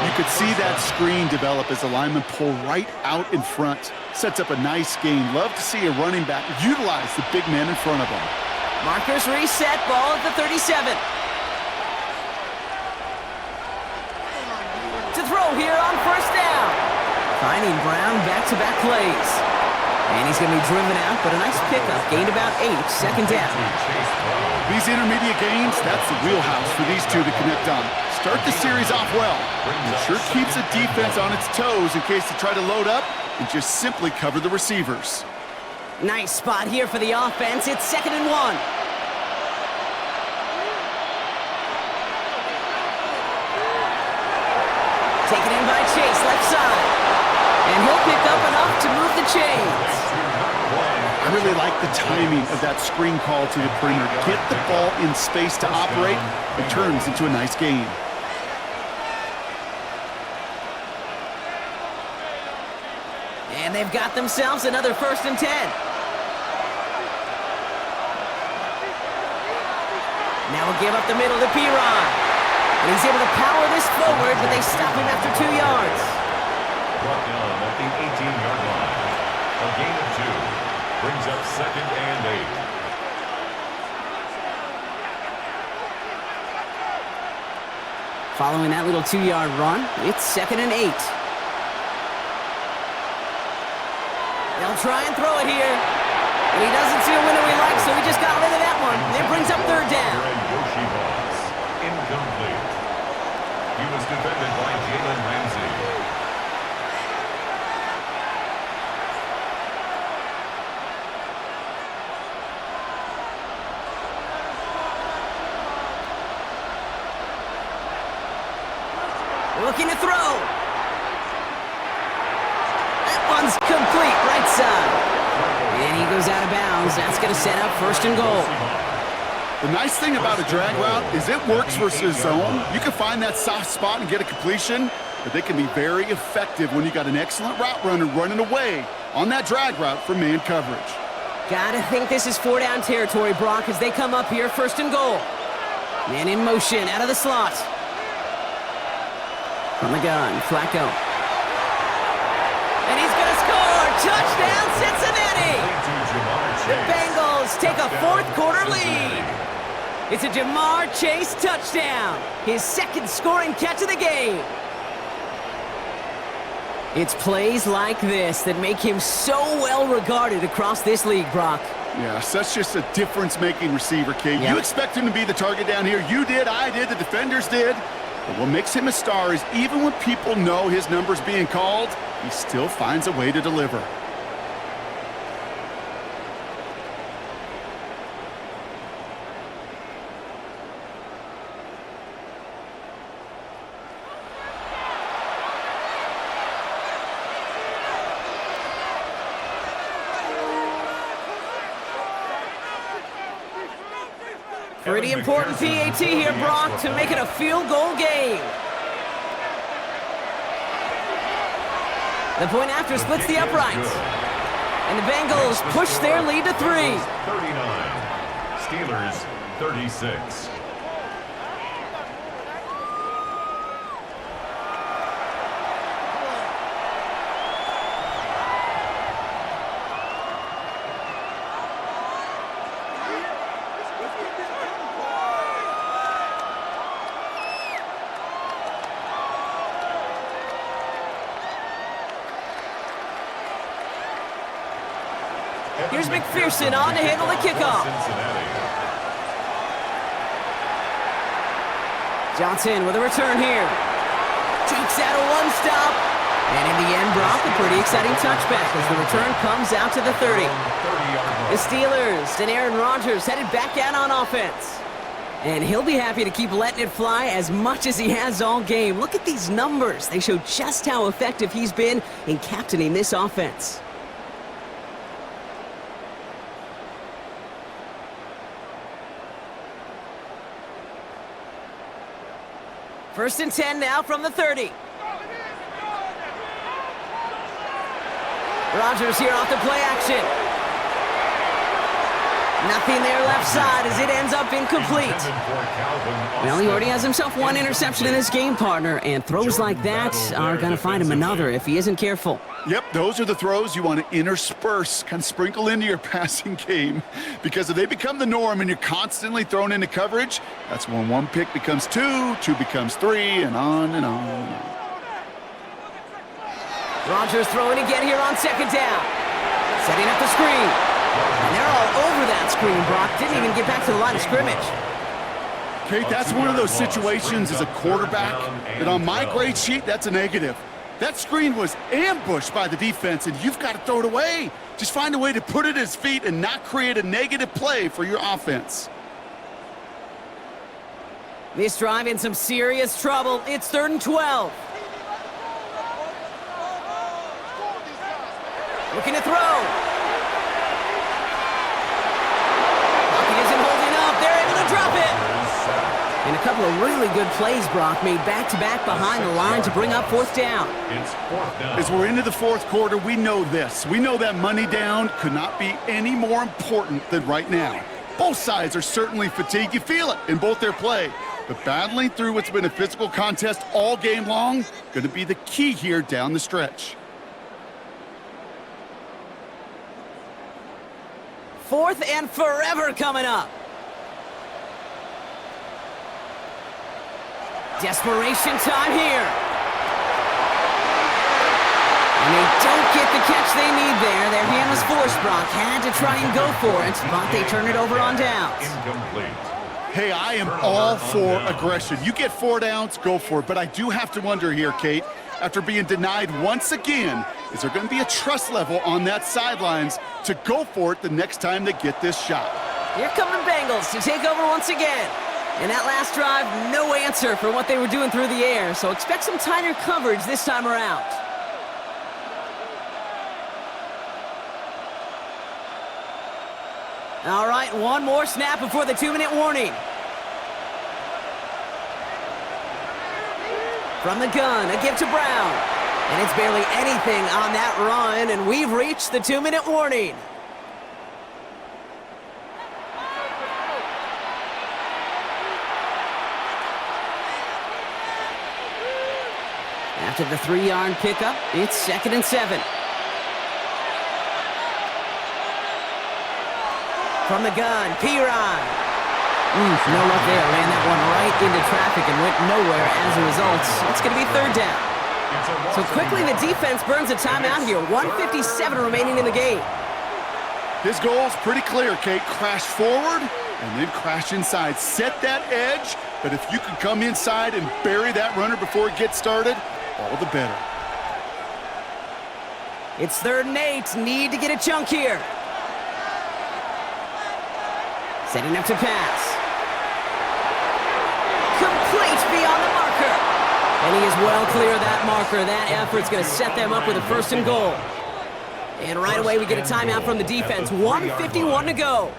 You could see that screen develop as the linemen pull right out in front. Sets up a nice gain. Love to see a running back utilize the big man in front of him. Markers reset, ball at the 37. To throw here on 1st down. Finding Brown back-to-back plays. And he's going to be driven out, but a nice pickup. Gained about 8, 2nd down. These intermediate gains, that's the wheelhouse for these two to connect on. Start the series off well. It sure keeps the defense on its toes in case they try to load up and just simply cover the receivers. Nice spot here for the offense. It's 2nd and 1. Taken in by Chase, left side. And he'll pick up enough to move the chains. I really like the timing of that screen call to the perimeter. Get the ball in space to operate. It turns into a nice game. And they've got themselves another 1st and 10. give up the middle to Piron. And he's able to power this forward, but they stop him after 2 yards. Brought down at the 18-yard line. A gain of 2 brings up 2nd and 8. Following that little 2-yard run, it's 2nd and 8. They'll try and throw it here. And he doesn't see a window he likes, so he just got rid of that one. And it brings up 3rd down. Incomplete. He was defended by Jalen Ramsey. Looking to throw. That one's complete, right side. And he goes out of bounds. That's going to set up 1st and goal. The nice thing about a drag route is it works versus zone. You can find that soft spot and get a completion, but they can be very effective when you got an excellent route runner running away on that drag route for man coverage. Gotta think this is 4-down territory, Brock, as they come up here, 1st and goal. Man in motion, out of the slot. From the gun, Flacco. And he's gonna score! Touchdown, Cincinnati! The Bengals take a 4th quarter lead. It's a Jamar Chase touchdown, his 2nd scoring catch of the game. It's plays like this that make him so well regarded across this league, Brock. Yeah, such just a difference-making receiver, Kate. Yep. You expect him to be the target down here. You did, I did, the defenders did. But what makes him a star is even when people know his number's being called, he still finds a way to deliver. Pretty important PAT here, Brock, to make it a field goal game. The point after splits the uprights. And the Bengals push their lead to 3. 39. Steelers 36. Here's McPherson on to handle the kickoff. Johnson with a return here. Takes out a one-stop. And in the end, Brock, a pretty exciting touchback as the return comes out to the 30. The Steelers and Aaron Rodgers headed back out on offense. And he'll be happy to keep letting it fly as much as he has all game. Look at these numbers. They show just how effective he's been in captaining this offense. First and 10 now from the 30. Rodgers here off the play action. Nothing there left side as it ends up incomplete. Well, he already has himself one interception in his game, partner, and throws like that are going to find him another if he isn't careful. Yep, those are the throws you want to intersperse, kind of sprinkle into your passing game, because if they become the norm and you're constantly thrown into coverage, that's when one pick becomes 2, 2 becomes 3, and on and on and on. Rodgers throwing again here on 2nd down. Setting up the screen. And they're all over that screen, Brock. Didn't even get back to the line of scrimmage. Kate, that's one of those situations as a quarterback that on my grade sheet, that's a negative. That screen was ambushed by the defense, and you've got to throw it away. Just find a way to put it at his feet and not create a negative play for your offense. This drive in some serious trouble. It's 3rd and 12. Looking to throw. Pocket isn't holding up. They're able to drop it. And a couple of really good plays, Brock, made back-to-back behind the line to bring up 4th down. It's 4th down. As we're into the 4th quarter, we know this. We know that money down could not be any more important than right now. Both sides are certainly fatigued. You feel it in both their play. But battling through what's been a physical contest all game long, going to be the key here down the stretch. Fourth and forever coming up. Desperation time here. And they don't get the catch they need there. Their hand was forced, Brock. Had to try and go for it, but they turn it over on downs. Incomplete. Hey, I am all for aggression. You get 4 downs, go for it. But I do have to wonder here, Kate, after being denied once again, is there going to be a trust level on that sidelines to go for it the next time they get this shot? Here come the Bengals to take over once again. And that last drive, no answer for what they were doing through the air. So expect some tighter coverage this time around. All right, one more snap before the 2-minute warning. From the gun, a give to Brown. And it's barely anything on that run, and we've reached the 2-minute warning. After the 3-yard pickup, it's 2nd and 7. From the gun, Piran. No luck there. Ran that one right into traffic and went nowhere as a result. It's going to be 3rd down. So quickly the defense burns a timeout here. 1:57 remaining in the game. His goal's pretty clear, Kate. Crash forward and then crash inside. Set that edge, but if you can come inside and bury that runner before it gets started, all the better. It's 3rd and 8. Need to get a chunk here. Setting up to pass. Complete beyond the marker. And he is well clear of that marker. That effort's going to set them up with a 1st and goal. And right away we get a timeout from the defense. 1:51 to go.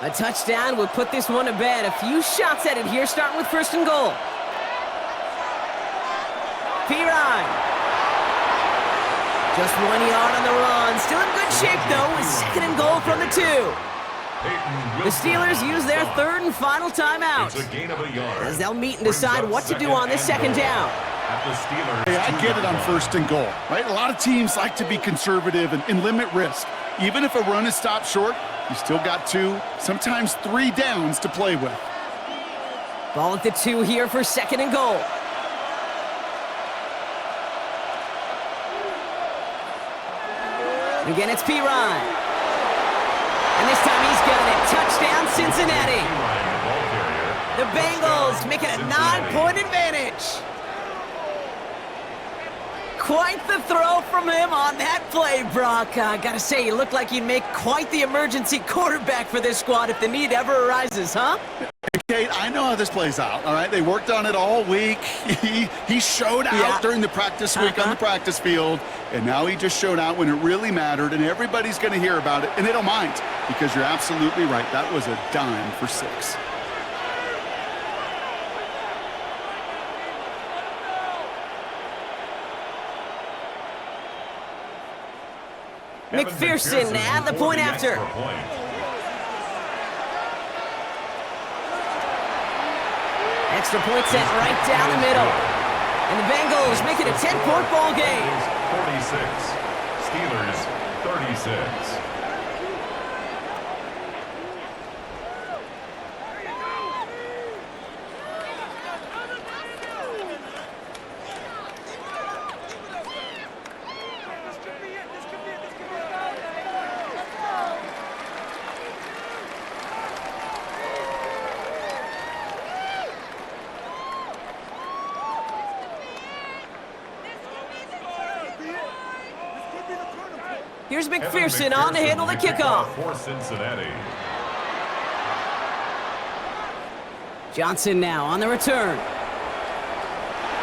A touchdown will put this one to bed. A few shots at it here, starting with 1st and goal. Piran. Just 1 yard on the run. Still in good shape, though, with 2nd and goal from the 2. The Steelers use their 3rd and final timeout, as they'll meet and decide what to do on this 2nd down. Hey, I get it on 1st and goal, right? A lot of teams like to be conservative and limit risk. Even if a run is stopped short, you still got 2, sometimes 3 downs to play with. Ball at the 2 here for 2nd and goal. Again, it's Piran. And this time he's got it. Touchdown, Cincinnati. The Bengals make it a 9-point advantage. Quite the throw from him on that play, Brock. I gotta say, you look like you'd make quite the emergency quarterback for this squad if the need ever arises, huh? Kate, I know how this plays out, all right? They worked on it all week. He showed out during the practice week on the practice field, and now he just showed out when it really mattered, and everybody's going to hear about it, and they don't mind, because you're absolutely right. That was a dime for 6. McPherson at the point after. Extra point set right down the middle. And the Bengals make it a 10-point ball game. 46, Steelers 36. Here's McPherson on to handle the kickoff. For Cincinnati. Johnson now on the return.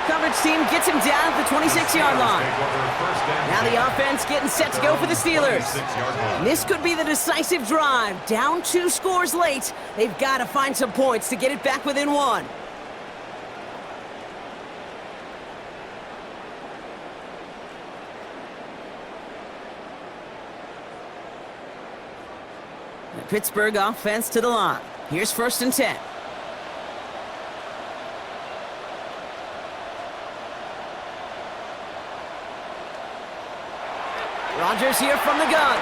Coverage team gets him down at the 26-yard line. Now the offense getting set to go for the Steelers. And this could be the decisive drive. Down 2 scores late. They've got to find some points to get it back within 1. The Pittsburgh offense to the line. Here's 1st and 10. Rodgers here from the gun.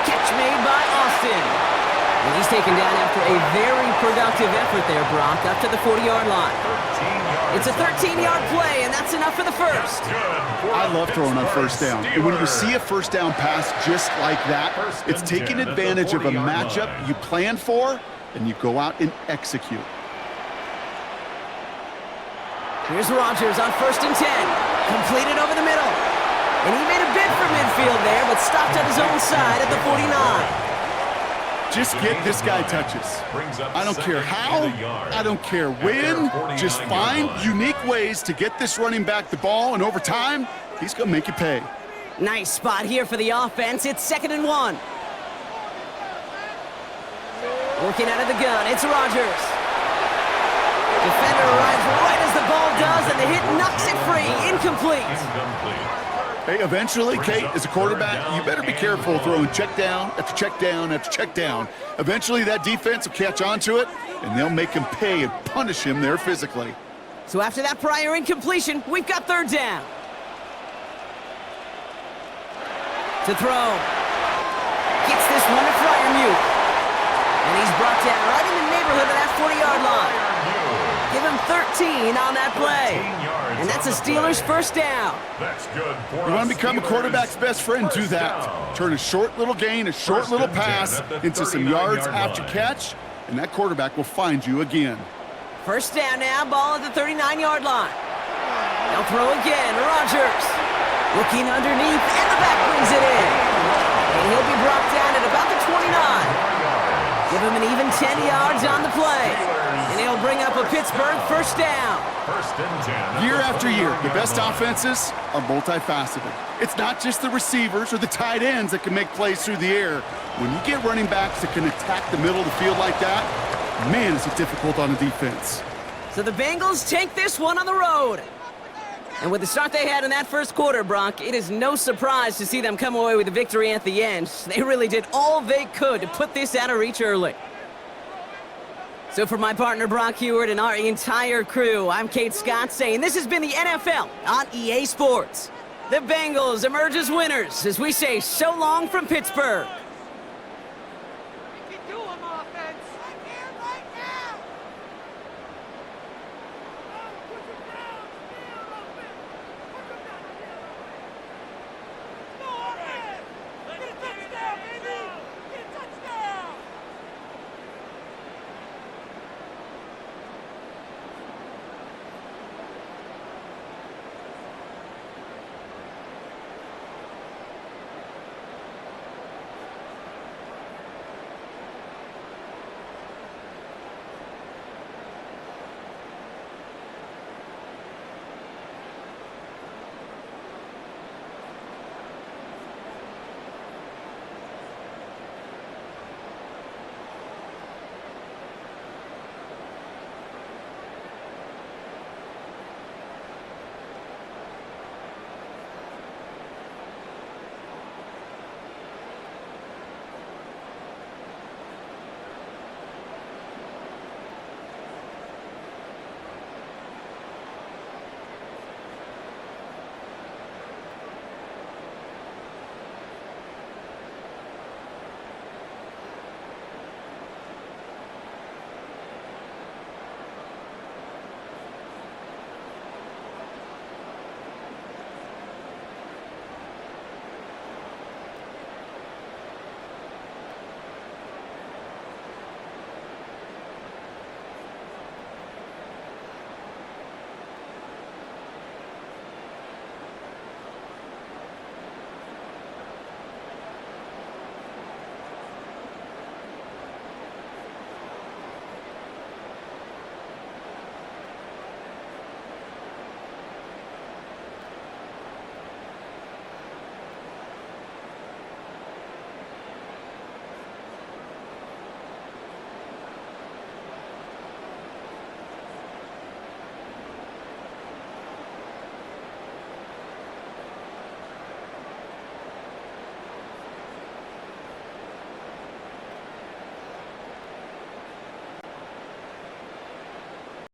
Catch made by Austin. And he's taken down after a very productive effort there, Brock, up to the 40-yard line. It's a 13-yard play, and that's enough for the first. I love throwing on 1st down. And when you see a 1st down pass just like that, it's taking advantage of a matchup you plan for, and you go out and execute. Here's Rodgers on 1st and 10. Completed over the middle. And he made a bid for midfield there, but stopped on his own side at the 49. Just get this guy touches. I don't care how, I don't care when, just find unique ways to get this running back the ball, and over time, he's going to make you pay. Nice spot here for the offense. It's 2nd and 1. Working out of the gun, it's Rodgers. Defender arrives right as the ball does, and the hit knocks it free. Incomplete. Hey, eventually, Kate, as a quarterback, you better be careful throwing check down after check down after check down. Eventually, that defense will catch on to it, and they'll make him pay and punish him there physically. So after that prior incompletion, we've got 3rd down. To throw. Gets this one to Freiermuth. And he's brought down right in the neighborhood of that 40-yard line. Give him 13 on that play. And that's a Steelers 1st down. That's good. You want to become a quarterback's best friend, do that. Turn a short little gain, a short little pass into some yards after catch, and that quarterback will find you again. 1st down now, ball at the 39-yard line. They'll throw again, Rodgers. Looking underneath, and the back brings it in. And he'll be brought down at about the 29. Give him an even 10 yards on the play. And he'll bring up a Pittsburgh 1st down. 1st and 10. Year after year, the best offenses are multifaceted. It's not just the receivers or the tight ends that can make plays through the air. When you get running backs that can attack the middle of the field like that, man, is it difficult on the defense. So the Bengals take this one on the road. And with the start they had in that 1st quarter, Brock, it is no surprise to see them come away with a victory at the end. They really did all they could to put this out of reach early. So for my partner, Brock Heward, and our entire crew, I'm Kate Scott saying this has been the NFL on EA Sports. The Bengals emerge as winners as we say so long from Pittsburgh. We can do 'em, offense. Right here, right now.